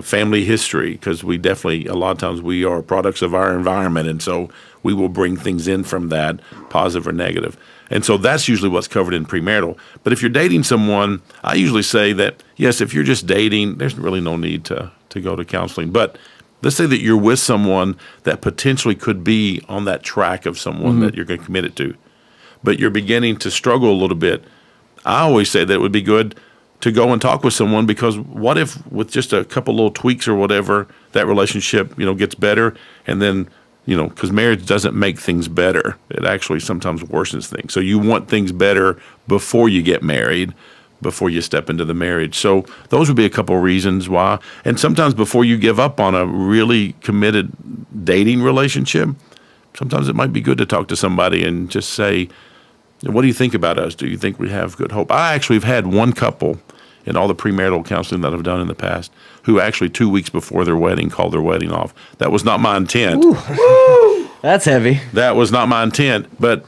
family history, because we definitely, a lot of times we are products of our environment, and so we will bring things in from that, positive or negative. And so that's usually what's covered in premarital. But if you're dating someone, I usually say that, yes, if you're just dating, there's really no need to go to counseling. But let's say that you're with someone that potentially could be on that track of someone that you're going to commit it to, but you're beginning to struggle a little bit. I always say that it would be good to go and talk with someone, because what if with just a couple little tweaks or whatever, that relationship, gets better, and then, because marriage doesn't make things better. It actually sometimes worsens things. So you want things better before you get married, before you step into the marriage. So those would be a couple of reasons why. And sometimes before you give up on a really committed dating relationship, sometimes it might be good to talk to somebody and just say, what do you think about us? Do you think we have good hope? I actually have had one couple in all the premarital counseling that I've done in the past who actually 2 weeks before their wedding called their wedding off. That was not my intent. That's heavy. That was not my intent. But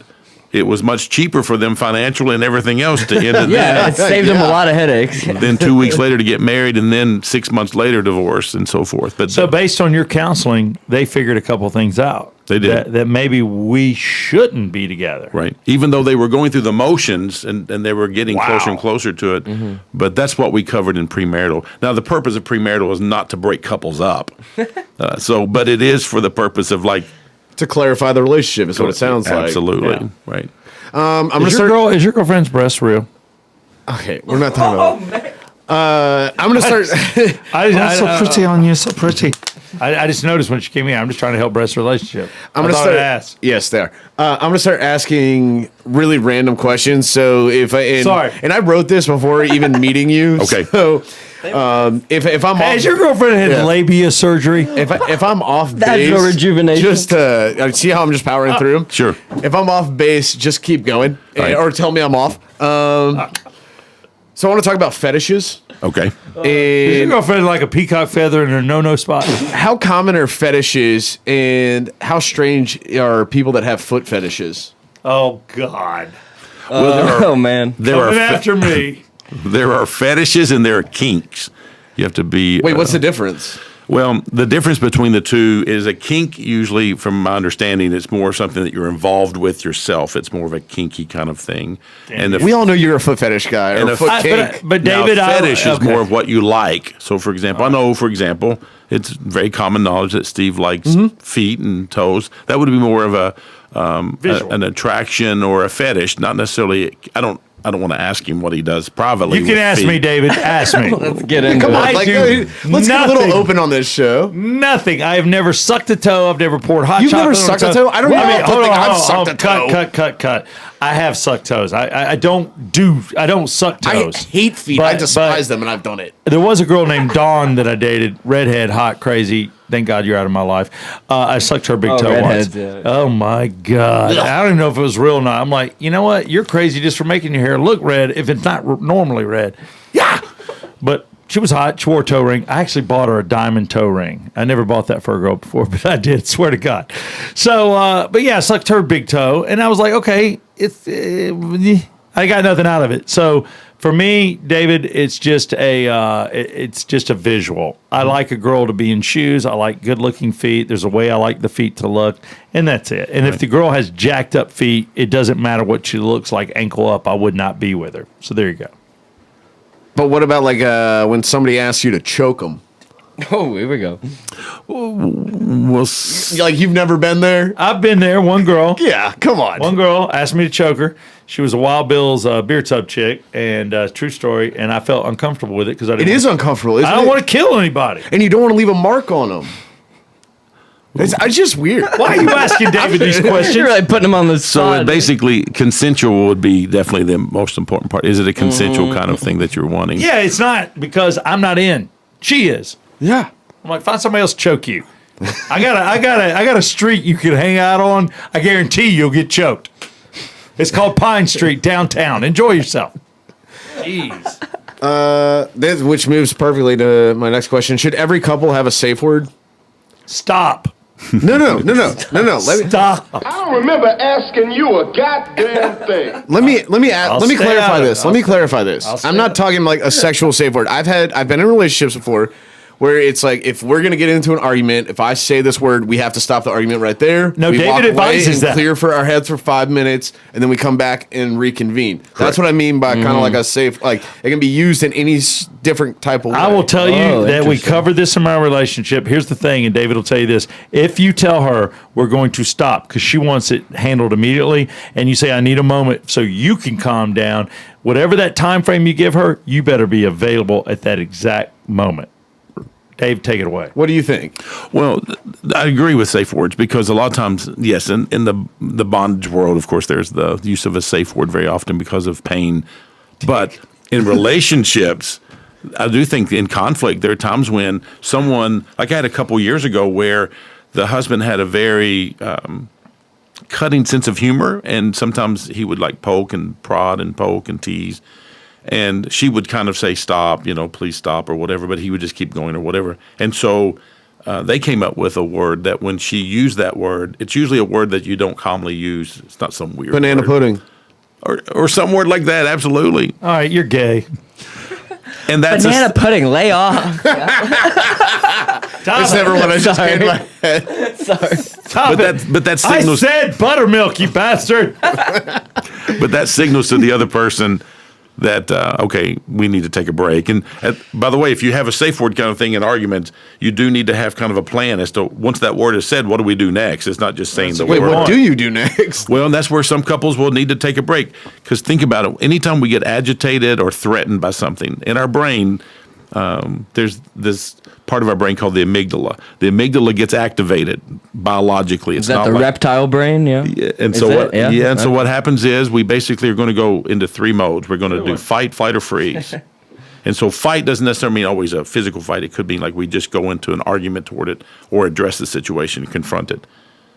it was much cheaper for them financially and everything else to end it Yeah, it saved them a lot of headaches. then 2 weeks later to get married, and then 6 months later divorce, and so forth. But So based on your counseling, they figured a couple things out. They did. That maybe we shouldn't be together. right, even though they were going through the motions and they were getting closer and closer to it, but that's what we covered in premarital. Now, the purpose of premarital is not to break couples up, but it is for the purpose of like To clarify the relationship is what it sounds like. absolutely Yeah. right. I'm gonna Is your girlfriend's breast real? Okay, we're not talking about. I'm gonna start. on you, so pretty. I just noticed when she came in. I'm just trying to help Brett's relationship. I'm gonna thought start. I'd ask. Yes, they are. I'm gonna start asking really random questions. So if I Sorry. and I wrote this before even meeting you. Okay. So if I'm Hey, off, has your girlfriend had Yeah. labia surgery? if I'm off That's base, no rejuvenation. Just see how I'm just powering through. Sure. If I'm off base, just keep going, Right. or tell me I'm off. So I want to talk about fetishes. Okay. Is your And girlfriend like a peacock feather in her no spot? how common are fetishes, and how strange are people that have foot fetishes? Oh God! Oh man. There are Coming fe- after me. there are fetishes and there are kinks. You have to be. Wait, what's the difference? Well, the difference between the two is a kink, usually, from my understanding, it's more something that you're involved with yourself. It's more of a kinky kind of thing. And the We all know you're a foot fetish guy And or a a foot f- kink. But now, David, fetish is okay. more of what you like. So, for example, I know, for example, it's very common knowledge that Steve likes Mm-hmm. feet and toes. That would be more of Visual. an attraction or a fetish, not necessarily. I don't want to ask him what he does privately. You can with ask feet. me, David. Ask me. Let's get into Come it. on, I like, do let's get a nothing. little open on this show. Nothing. I have never sucked a toe. I've never poured hot You've chocolate never on sucked a toe? I don't even think I've sucked a toe. Cut. I have sucked toes. I don't suck toes. I hate feet. I But- despise them, and I've done it. There was a girl named Dawn that I dated, redhead, hot, crazy. Thank God you're out of my life. I sucked her big toe once. redheads, yeah. Oh my God. I don't even know if it was real or not. I'm like, you know what? You're crazy just for making your hair look red if it's not normally red. Yeah. But she was hot. She wore a toe ring. I actually bought her a diamond toe ring. I never bought that for a girl before, but I did. Swear to God. So, but yeah, I sucked her big toe, and I was like, okay, I got nothing out of it. So for me, David, it's just a visual. I like a girl to be in shoes. I like good looking feet. There's a way I like the feet to look, and that's it. And if the girl has jacked up feet, it doesn't matter what she looks like, ankle up. I would not be with her. So there you go. But what about like when somebody asks you to choke them? Oh, here we go. Well, Like you've never been there? I've been there. One girl. Yeah, come on. One girl asked me to choke her. She was a Wild Bill's beer tub chick, and true story. And I felt uncomfortable with it because I It didn't. is uncomfortable, isn't I it? don't want to kill anybody. And you don't want to leave a mark on them. It's just weird. Why are you asking David these questions? You're really putting him on the so spot. it basically consensual would be definitely the most important part. Is it a consensual kind of thing that you're wanting? Yeah, it's not because I'm not in. She is. Yeah. I'm like, find somebody else to choke you. I got a street you can hang out on. I guarantee you'll get choked. It's called Pine Street downtown. Enjoy yourself. Jeez. Which moves perfectly to my next question. Should every couple have a safe word? Stop. No. Let me Stop. I don't remember asking you a goddamn thing. let me stay clarify out of this. it. Let me clarify this. stay I'm not talking like a sexual safe word. I've been in relationships before where it's like if we're gonna get into an argument, if I say this word, we have to stop the argument right there. No, we David walk away advises and that. clear for our heads for 5 minutes, and then we come back and reconvene. That's what I mean by kind of like a safe. Like it can be used in any different type of way. I will tell you Oh, that we interesting. covered this in my relationship. Here's the thing, and David will tell you this. If you tell her we're going to stop because she wants it handled immediately, and you say, I need a moment so you can calm down, whatever that time frame you give her, you better be available at that exact moment. Dave, take it away. What do you think? Well, I agree with safe words because a lot of times, yes, in the bondage world, of course, there's the use of a safe word very often because of pain. But in relationships, I do think in conflict, there are times when someone, like I had a couple years ago where the husband had a very cutting sense of humor, and sometimes he would like poke and prod and poke and tease. And she would kind of say, stop, please stop or whatever, but he would just keep going or whatever. And so they came up with a word that when she used that word, it's usually a word that you don't commonly use. It's not some weird Banana word. pudding. Or some word like that, absolutely. All right, you're gay. And that's Banana pudding, lay off. It's never what I just Sorry. came in my head. Sorry. but that I signals said buttermilk, you bastard. but that signals to the other person that okay, we need to take a break. And by the way, if you have a safe word kind of thing in arguments, you do need to have kind of a plan as to once that word is said, what do we do next? It's not just saying the Wait, word. what do you do next? Well, and that's where some couples will need to take a break. Because think about it. Anytime we get agitated or threatened by something, in our brain, there's this part of our brain called the amygdala. The amygdala gets activated biologically. It's Is that not the like, reptile brain? Yeah. and Is so it? what? Yeah. Yeah. And so Okay. what happens is we basically are going to go into 3 modes. We're going to do fight, flight, or freeze. And so fight doesn't necessarily mean always a physical fight. It could mean like we just go into an argument toward it or address the situation, confront it.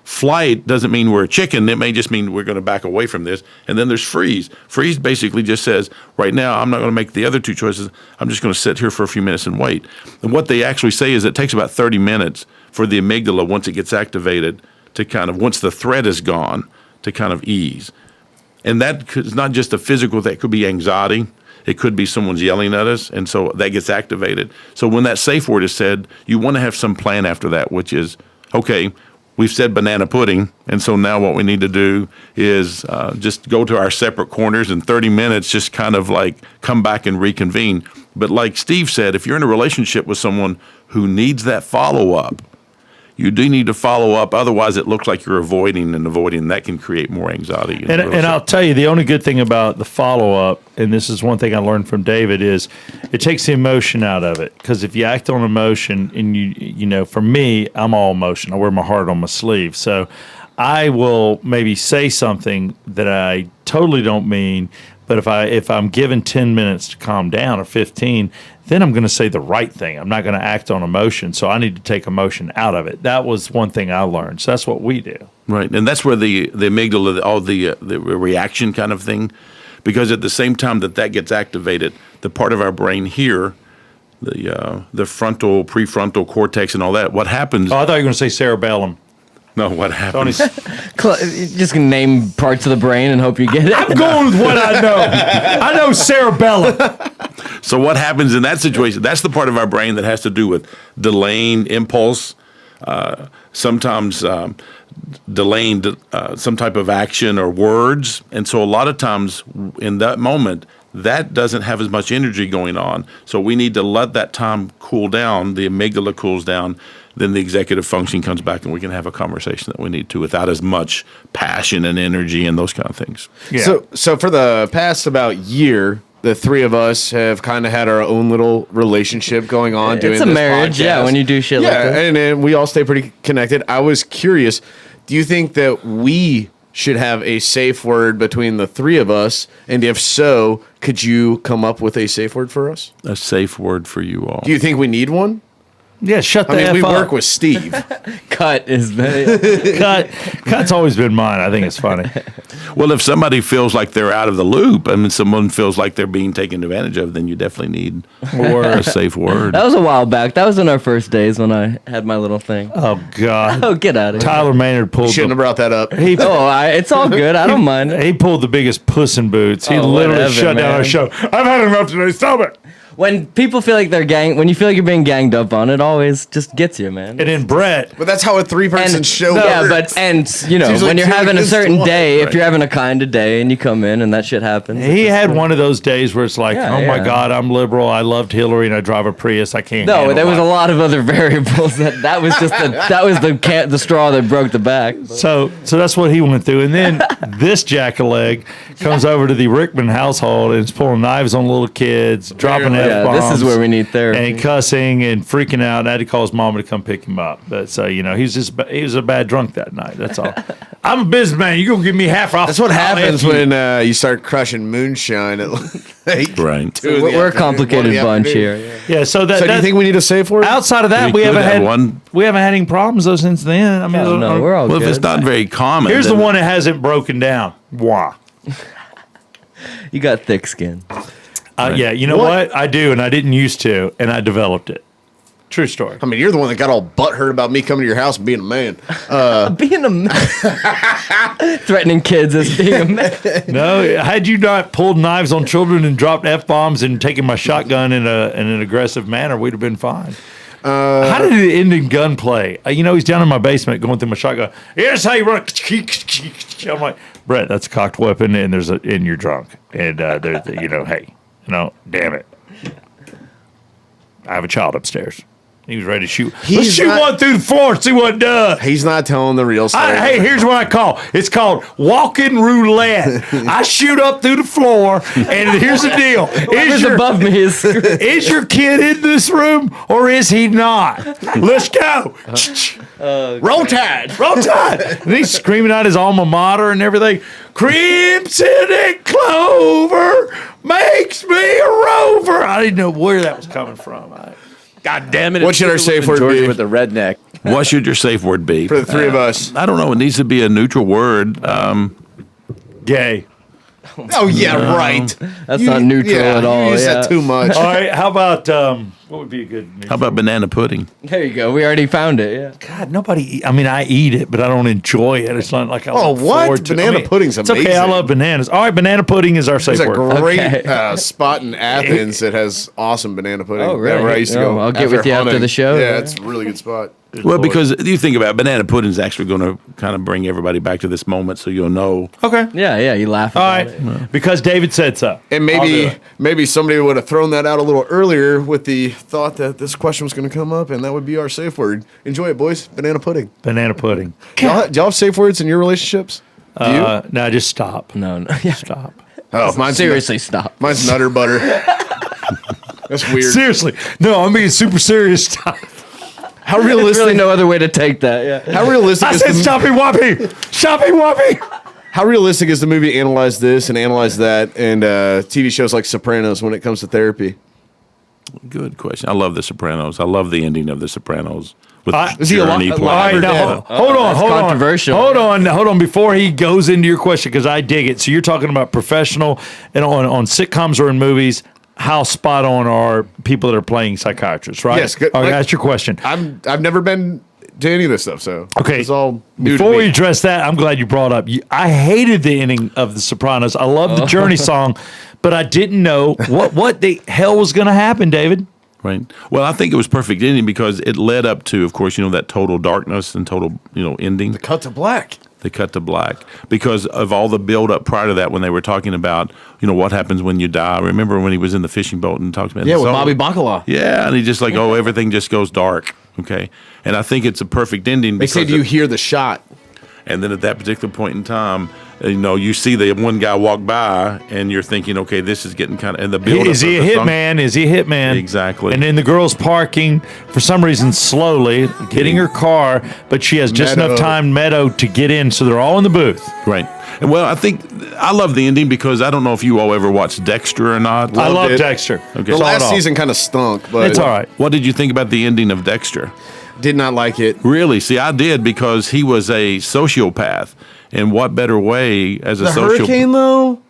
Flight doesn't mean we're a chicken. It may just mean we're going to back away from this. And then there's freeze. Freeze basically just says, right now, I'm not going to make the other 2 choices. I'm just going to sit here for a few minutes and wait. And what they actually say is it takes about 30 minutes for the amygdala, once it gets activated, to kind of, once the threat is gone, to kind of ease. And that is not just a physical, that could be anxiety. It could be someone's yelling at us, and so that gets activated. So when that safe word is said, you want to have some plan after that, which is, okay, we've said banana pudding, and so now what we need to do is just go to our separate corners in 30 minutes, just kind of like come back and reconvene. But like Steve said, if you're in a relationship with someone who needs that follow-up, you do need to follow up. Otherwise, it looks like you're avoiding, and that can create more anxiety. And I'll tell you, the only good thing about the follow-up, and this is one thing I learned from David, is it takes the emotion out of it. Because if you act on emotion, and you know, for me, I'm all emotion. I wear my heart on my sleeve. So I will maybe say something that I totally don't mean, but if I'm given 10 minutes to calm down or 15, then I'm going to say the right thing. I'm not going to act on emotion. So I need to take emotion out of it. That was one thing I learned. So that's what we do. Right, and that's where the amygdala, all the reaction kind of thing, because at the same time that gets activated, the part of our brain here, the frontal, prefrontal cortex, and all that. What happens? Oh, I thought you were going to say cerebellum. No, what happens? Just gonna name parts of the brain and hope you get it. I'm going with what I know. I know cerebellum. So what happens in that situation? That's the part of our brain that has to do with delaying impulse, sometimes delaying some type of action or words. And so a lot of times in that moment, that doesn't have as much energy going on. So we need to let that time cool down. The amygdala cools down. Then the executive function comes back, and we can have a conversation that we need to without as much passion and energy and those kind of things. Yeah. So for the past about year, the 3 of us have kind of had our own little relationship going on. Doing It's a this marriage, podcast. yeah, when you do shit like that. and we all stay pretty connected. I was curious, do you think that we should have a safe word between the 3 of us? And if so, could you come up with a safe word for us? A safe word for you all. Do you think we need one? Yeah, shut the I mean, F we up. work with Steve. Cut is Cut's always been mine. I think it's funny. Well, if somebody feels like they're out of the loop, I mean, someone feels like they're being taken advantage of, then you definitely need a safe word. That was a while back. That was in our first days when I had my little thing. Oh God. Oh, get out of here. Tyler Maynard pulled. Shouldn't have brought that up. It's all good. I don't mind. He pulled the biggest puss in boots. He Oh, literally whatever, shut down man. our show. I've had enough today. Stop it. When people feel like when you feel like you're being ganged up on, it always just gets you, man. And then Brett. But that's how a 3-person show yeah, works. you know, Seems when like you're two having a against certain one. day, if Right. you're having a kind of day and you come in and that shit happens. He had one of those days where it's like, Yeah, oh my yeah. God, I'm liberal. I loved Hillary and I drive a Prius. I can't. No, handle there was a life. lot of other variables. That was just the straw that broke the back. So that's what he went through. And then this jack-a-leg comes over to the Rickman household and is pulling knives on little kids, dropping Yeah, F-bombs. this is where we need therapy. And cussing and freaking out. And I had to call his mama to come pick him up. But so, you know, he was a bad drunk that night. That's all. I'm a businessman. You're going to give me half off. That's what I'll happens ask you. when you start crushing moonshine at like Right. 2 in the We're a afternoon, 1 complicated in the bunch afternoon. here. Yeah, so that. So do you think we need a safe word? outside of that, We we could haven't have had one. We haven't had any problems though since then. I mean, No, we're all Well, if good. it's not very common. here's the then- one that hasn't broken down. Why? You got thick skin. Yeah, you know what? I do, and I didn't used to, and I developed it. True story. I mean, you're the one that got all butthurt about me coming to your house and being a man. Being a man. Threatening kids as being a man. No, had you not pulled knives on children and dropped F-bombs and taken my shotgun in an aggressive manner, we'd have been fine. How did it end in gunplay? He's down in my basement going through my shotgun. Here's how you run. I'm like, Brett, that's a cocked weapon, and you're drunk. And hey, damn it. I have a child upstairs. He was ready to shoot. Let's shoot one through the floor and see what it does. He's not telling the real story. Hey, here's what I call. It's called walking roulette. I shoot up through the floor, and here's the deal. Above me is your kid in this room, or is he not? Let's go. Roll Tide. Roll Tide. And he's screaming out his alma mater and everything. Crimson and Clover makes me a rover. I didn't know where that was coming from. God damn it. What should our safe word Georgia be? with the redneck. What should your safe word be? For the three of us. I don't know. It needs to be a neutral word. Gay. Oh, yeah, right. That's not neutral at all. You use that too much. All right, how about, what would be a good How about banana pudding? There you go. We already found it. Yeah. God, nobody. I eat it, but I don't enjoy it. It's not like I look what? forward to Banana pudding's It's okay. I amazing. love bananas. All right, banana pudding is our safe There's a word. great spot in Athens that has awesome banana pudding. Oh, really? Where I used to go. I'll get with you after hunting. the show. Yeah, it's a really good spot. Well, because you think about it, banana pudding is actually going to kind of bring everybody back to this moment, so you'll know. Okay. Yeah. You laugh All about right. it. Because David said so. And I'll do it. maybe somebody would have thrown that out a little earlier with the thought that this question was going to come up, and that would be our safe word. Enjoy it, boys. Banana pudding. Banana pudding. Do y'all have safe words in your relationships? Do you? No, just stop. No. Yeah. Stop. Oh, mine's Seriously, stop. Mine's Nutter Butter. That's weird. Seriously. No, I'm being super serious. Stop. How There's realistic? really no other way to take that. Yeah. How realistic? I is said the, stoppy whoppy. Stoppy whoppy. How realistic is the movie Analyze This and Analyze That, and TV shows like Sopranos when it comes to therapy? Good question. I love The Sopranos. I love the ending of The Sopranos. With is he Journey alive? playing. All right, now hold on. controversial. Hold on. Before he goes into your question, because I dig it. So you're talking about professional and on sitcoms or in movies. How spot on are people that are playing psychiatrists, right? Yes, good. All right, Like- that's your question. I've never been to any of this stuff, so Okay. it's all new Before to we me. address that, I'm glad you brought up. I hated the ending of The Sopranos. I love the Journey song, but I didn't know what the hell was going to happen, David. Right. Well, I think it was perfect ending because it led up to, of course, that total darkness and total, ending. Cut to black. They cut to black because of all the build up prior to that when they were talking about, what happens when you die. Remember when he was in the fishing boat and talked about Yeah, with so- Bobby Bacala. Yeah, and he just like, everything just goes dark. Okay. And I think it's a perfect ending. They say, do you hear the shot? And then at that particular point in time, you see the one guy walk by, and you're thinking, okay, this is getting kind of. And the build Is he a hitman? Is he a hitman? Exactly. And then the girl's parking for some reason slowly, getting her car, but she has just enough time, Meadow, to get in. So they're all in the booth. Right. And well, I love the ending because I don't know if you all ever watched Dexter or not. I love it. Dexter. Okay. The Saw last all. season kind of stunk, but It's all right. What did you think about the ending of Dexter? Did not like it. Really? See, I did because he was a sociopath. And what better way as a The hurricane, though.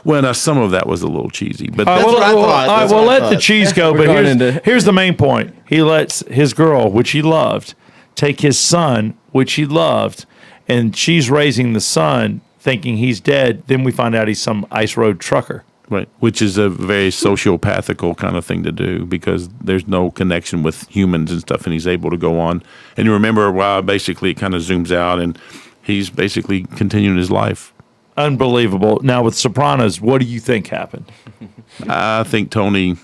Well, now some of that was a little cheesy, but That's what I thought. All right, That's well, what I let the thought. cheese go. But going into- here's the main point. He lets his girl, which he loved, take his son, which he loved, and she's raising the son thinking he's dead. Then we find out he's some ice road trucker. right, which is a very sociopathical kind of thing to do because there's no connection with humans and stuff, and he's able to go on. And you remember, basically it kind of zooms out, and he's basically continuing his life. Unbelievable. Now with Sopranos, what do you think happened? I think Tony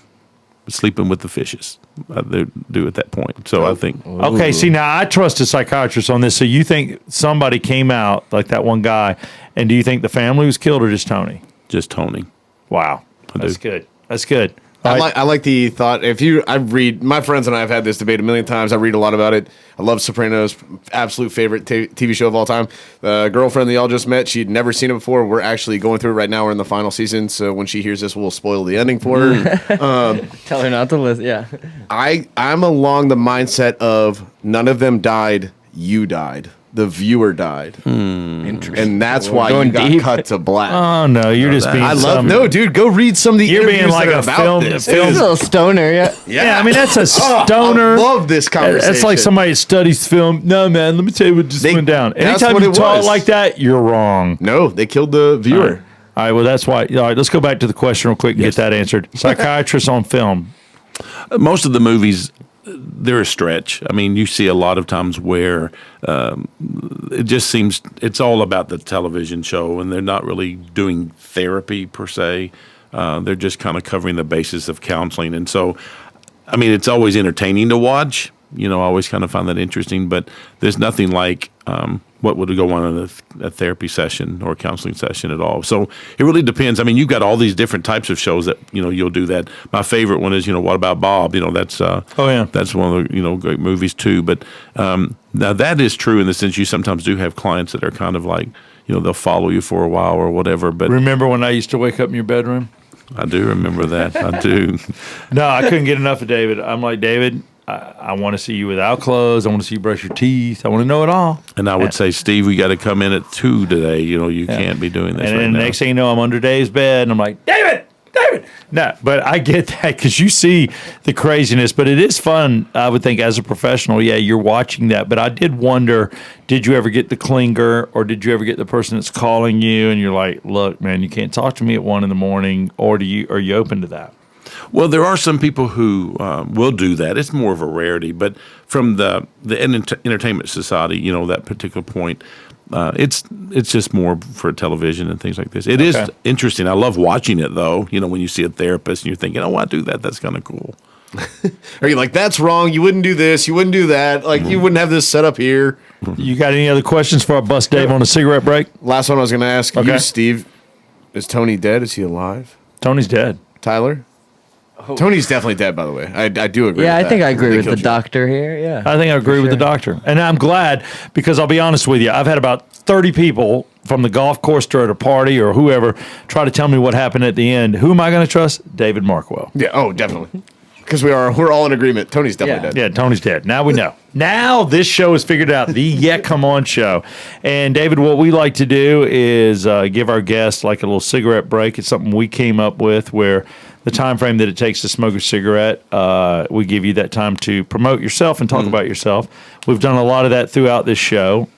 was sleeping with the fishes. They do at that point. So I think Okay, see now I trust a psychiatrist on this. So you think somebody came out like that one guy, and do you think the family was killed or just Tony? just Tony. Wow, that's do. good. That's good. I like the thought. I read, my friends and I have had this debate a million times. I read a lot about it. I love Sopranos, absolute favorite TV show of all time. The girlfriend that y'all just met, she'd never seen it before. We're actually going through it right now. We're in the final season, so when she hears this, we'll spoil the ending for her. Tell her not to listen. Yeah. I'm along the mindset of none of them died. You died. The viewer died. Interesting. and that's why you Going got deep. cut to black. Oh no, you're just being. No, dude, go read some of the You're being interviews like that are a about film- this. film- It He's is- a little stoner, yeah. Yeah, I mean that's a stoner. I love this conversation. It's like somebody that studies film. No, man, let me tell you what just went down. that's Anytime what you it talk was. like that, you're wrong. No, they killed the viewer. All right, well that's why. All right, let's go back to the question real quick and get that answered. Psychiatrists on film. Most of the movies, they're a stretch. I mean, you see a lot of times where it just seems it's all about the television show, and they're not really doing therapy per se. They're just kind of covering the basis of counseling, and so, I mean, it's always entertaining to watch. I always kind of find that interesting, but there's nothing like what would go on in a therapy session or a counseling session at all. So it really depends. I mean, you've got all these different types of shows that, you'll do that. My favorite one is, What About Bob? That's that's one of the, great movies too. But now that is true in the sense you sometimes do have clients that are kind of like, they'll follow you for a while or whatever. But Remember when I used to wake up in your bedroom? I do remember that. I do. No, I couldn't get enough of David. I'm like, David, I want to see you without clothes. I want to see you brush your teeth. I want to know it all. And I would say, Steve, we got to come in at 2 today. You can't be doing this And right then now. next thing you know, I'm under Dave's bed, and I'm like, David. No, but I get that because you see the craziness. But it is fun, I would think, as a professional. Yeah, you're watching that. But I did wonder, did you ever get the clinger, or did you ever get the person that's calling you, and you're like, look, man, you can't talk to me at 1 a.m, or are you open to that? Well, there are some people who will do that. It's more of a rarity, but from the Entertainment Society, that particular point, it's just more for television and things like this. It is interesting. I love watching it, though. When you see a therapist and you're thinking, "Oh, I do that. That's kind of cool." Are you like, that's wrong? You wouldn't do this. You wouldn't do that. Like, you wouldn't have this set up here. You got any other questions for our bust Dave on a cigarette break? Last one I was going to ask you, Steve. Is Tony dead? Is he alive? Tony's dead. Tyler? Tony's definitely dead, by the way. I do agree Yeah, with I think that. I agree They with the killed you. doctor here. Yeah. I think I agree with the sure. doctor. And I'm glad because I'll be honest with you. I've had about 30 people from the golf course to at a party or whoever try to tell me what happened at the end. Who am I going to trust? David Markwell. Yeah, definitely. Because we're all in agreement. Tony's definitely dead. Yeah, Tony's dead. Now we know. Now this show is figured out. The Yeah Come On show. And David, what we like to do is give our guests like a little cigarette break. It's something we came up with where the time frame that it takes to smoke a cigarette, we give you that time to promote yourself and talk about yourself. We've done a lot of that throughout this show.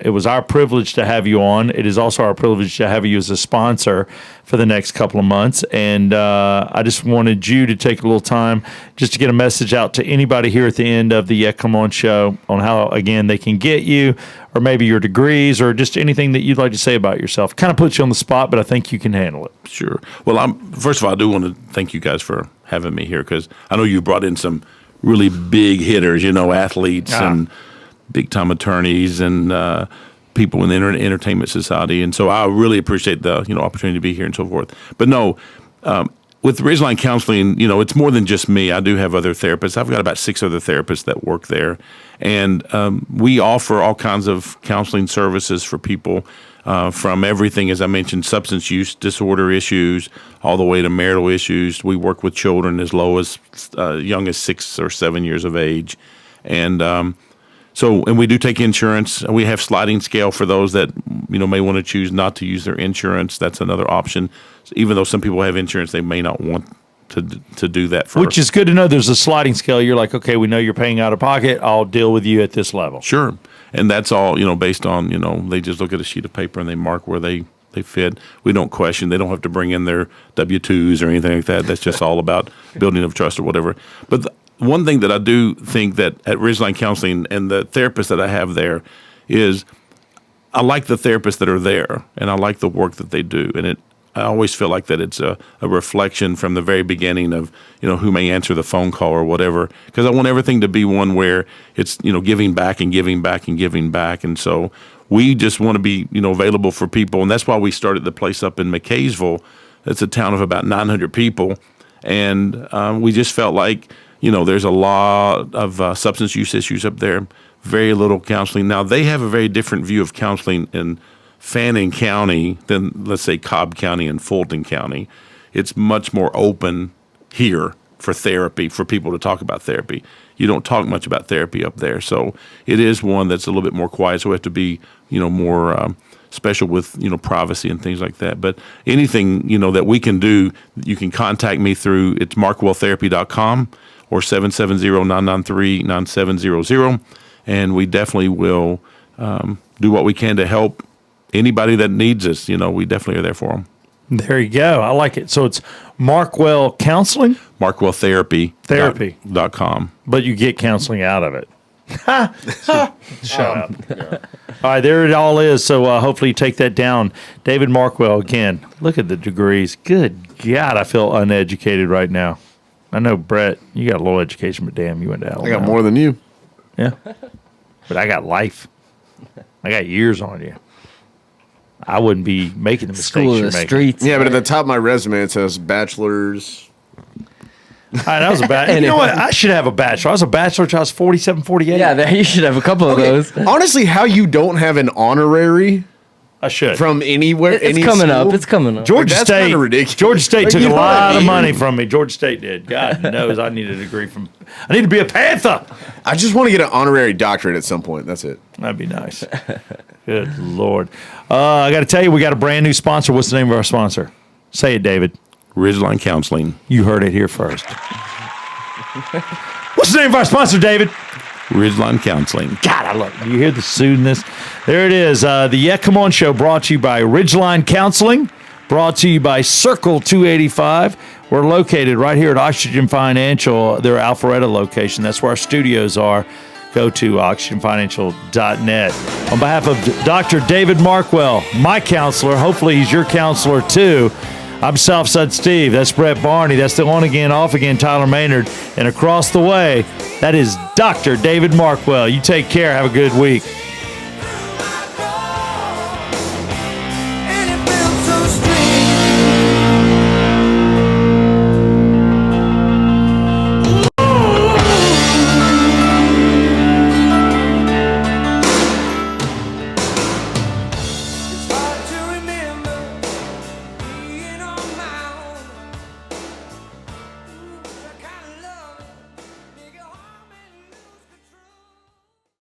It was our privilege to have you on. It is also our privilege to have you as a sponsor for the next couple of months. And I just wanted you to take a little time just to get a message out to anybody here at the end of the Yeah Come On show on how, again, they can get you, or maybe your degrees, or just anything that you'd like to say about yourself. Kind of puts you on the spot, but I think you can handle it. Sure. Well, first of all, I do want to thank you guys for having me here because I know you brought in some really big hitters, athletes and big-time attorneys and people in the Entertainment Society. And so I really appreciate the, opportunity to be here and so forth. But no, with Ridgeline Counseling, it's more than just me. I do have other therapists. I've got about 6 other therapists that work there. And we offer all kinds of counseling services for people from everything, as I mentioned, substance use disorder issues, all the way to marital issues. We work with children as young as 6 or 7 years of age. And and we do take insurance. We have sliding scale for those that may want to choose not to use their insurance. That's another option. So even though some people have insurance, they may not want to do that for. Which is good to know. There's a sliding scale. You're like, okay, we know you're paying out of pocket. I'll deal with you at this level. Sure, and that's all based on they just look at a sheet of paper and they mark where they fit. We don't question. They don't have to bring in their W-2s or anything like that. That's just all about building of trust or whatever. But one thing that I do think that at Ridgeline Counseling and the therapists that I have there is I like the therapists that are there, and I like the work that they do. And I always feel like that it's a reflection from the very beginning of, who may answer the phone call or whatever, because I want everything to be one where it's, giving back and giving back and giving back. And so we just want to be, available for people. And that's why we started the place up in McKaysville. It's a town of about 900 people. And we just felt like, there's a lot of substance use issues up there, very little counseling. Now, they have a very different view of counseling in Fannin County than, let's say, Cobb County and Fulton County. It's much more open here for therapy, for people to talk about therapy. You don't talk much about therapy up there. So it is one that's a little bit more quiet. So we have to be, more special with, privacy and things like that. But anything, that we can do, you can contact me through, it's markwelltherapy.com or 770-993-9700. And we definitely will do what we can to help anybody that needs us. We definitely are there for them. There you go. I like it. So it's Markwell Counseling? markwelltherapy.com. But you get counseling out of it. Shut up. Yeah. All right, there it all is. So hopefully you take that down. David Markwell, again, look at the degrees. Good God, I feel uneducated right now. I know, Brett, you got a little education, but damn, you went to Alabama. I got more than you. Yeah. But I got life. I got years on you. I wouldn't be making the mistakes School of you're the making. streets. Yeah, but at the top of my resume, it says bachelor's. All right, that was a bachelor. You know what? I should have a bachelor. I was a bachelor until I was 47, 48. Yeah, you should have a couple of those. Honestly, how you don't have an honorary I should. from anywhere? It's any coming school? up. It's coming up. Georgia That's State. kinda ridiculous. Georgia State Like, took you a know what I lot of mean? money from me. Georgia State did. God knows I need a degree from. I need to be a Panther. I just want to get an honorary doctorate at some point. That's it. That'd be nice. Good Lord. I got to tell you, we got a brand new sponsor. What's the name of our sponsor? Say it, David. Ridgeline Counseling. You heard it here first. What's the name of our sponsor, David? Ridgeline Counseling. God, I love it. Do you hear the soothingness? There it is. The Yeah Come On Show brought to you by Ridgeline Counseling, brought to you by Circle 285. We're located right here at Oxygen Financial, their Alpharetta location. That's where our studios are. Go to oxygenfinancial.net. On behalf of Dr. David Markwell, my counselor, hopefully he's your counselor too, I'm Southside Steve. That's Brett Barney. That's the on again, off again, Tyler Maynard. And across the way, that is Dr. David Markwell. You take care. Have a good week.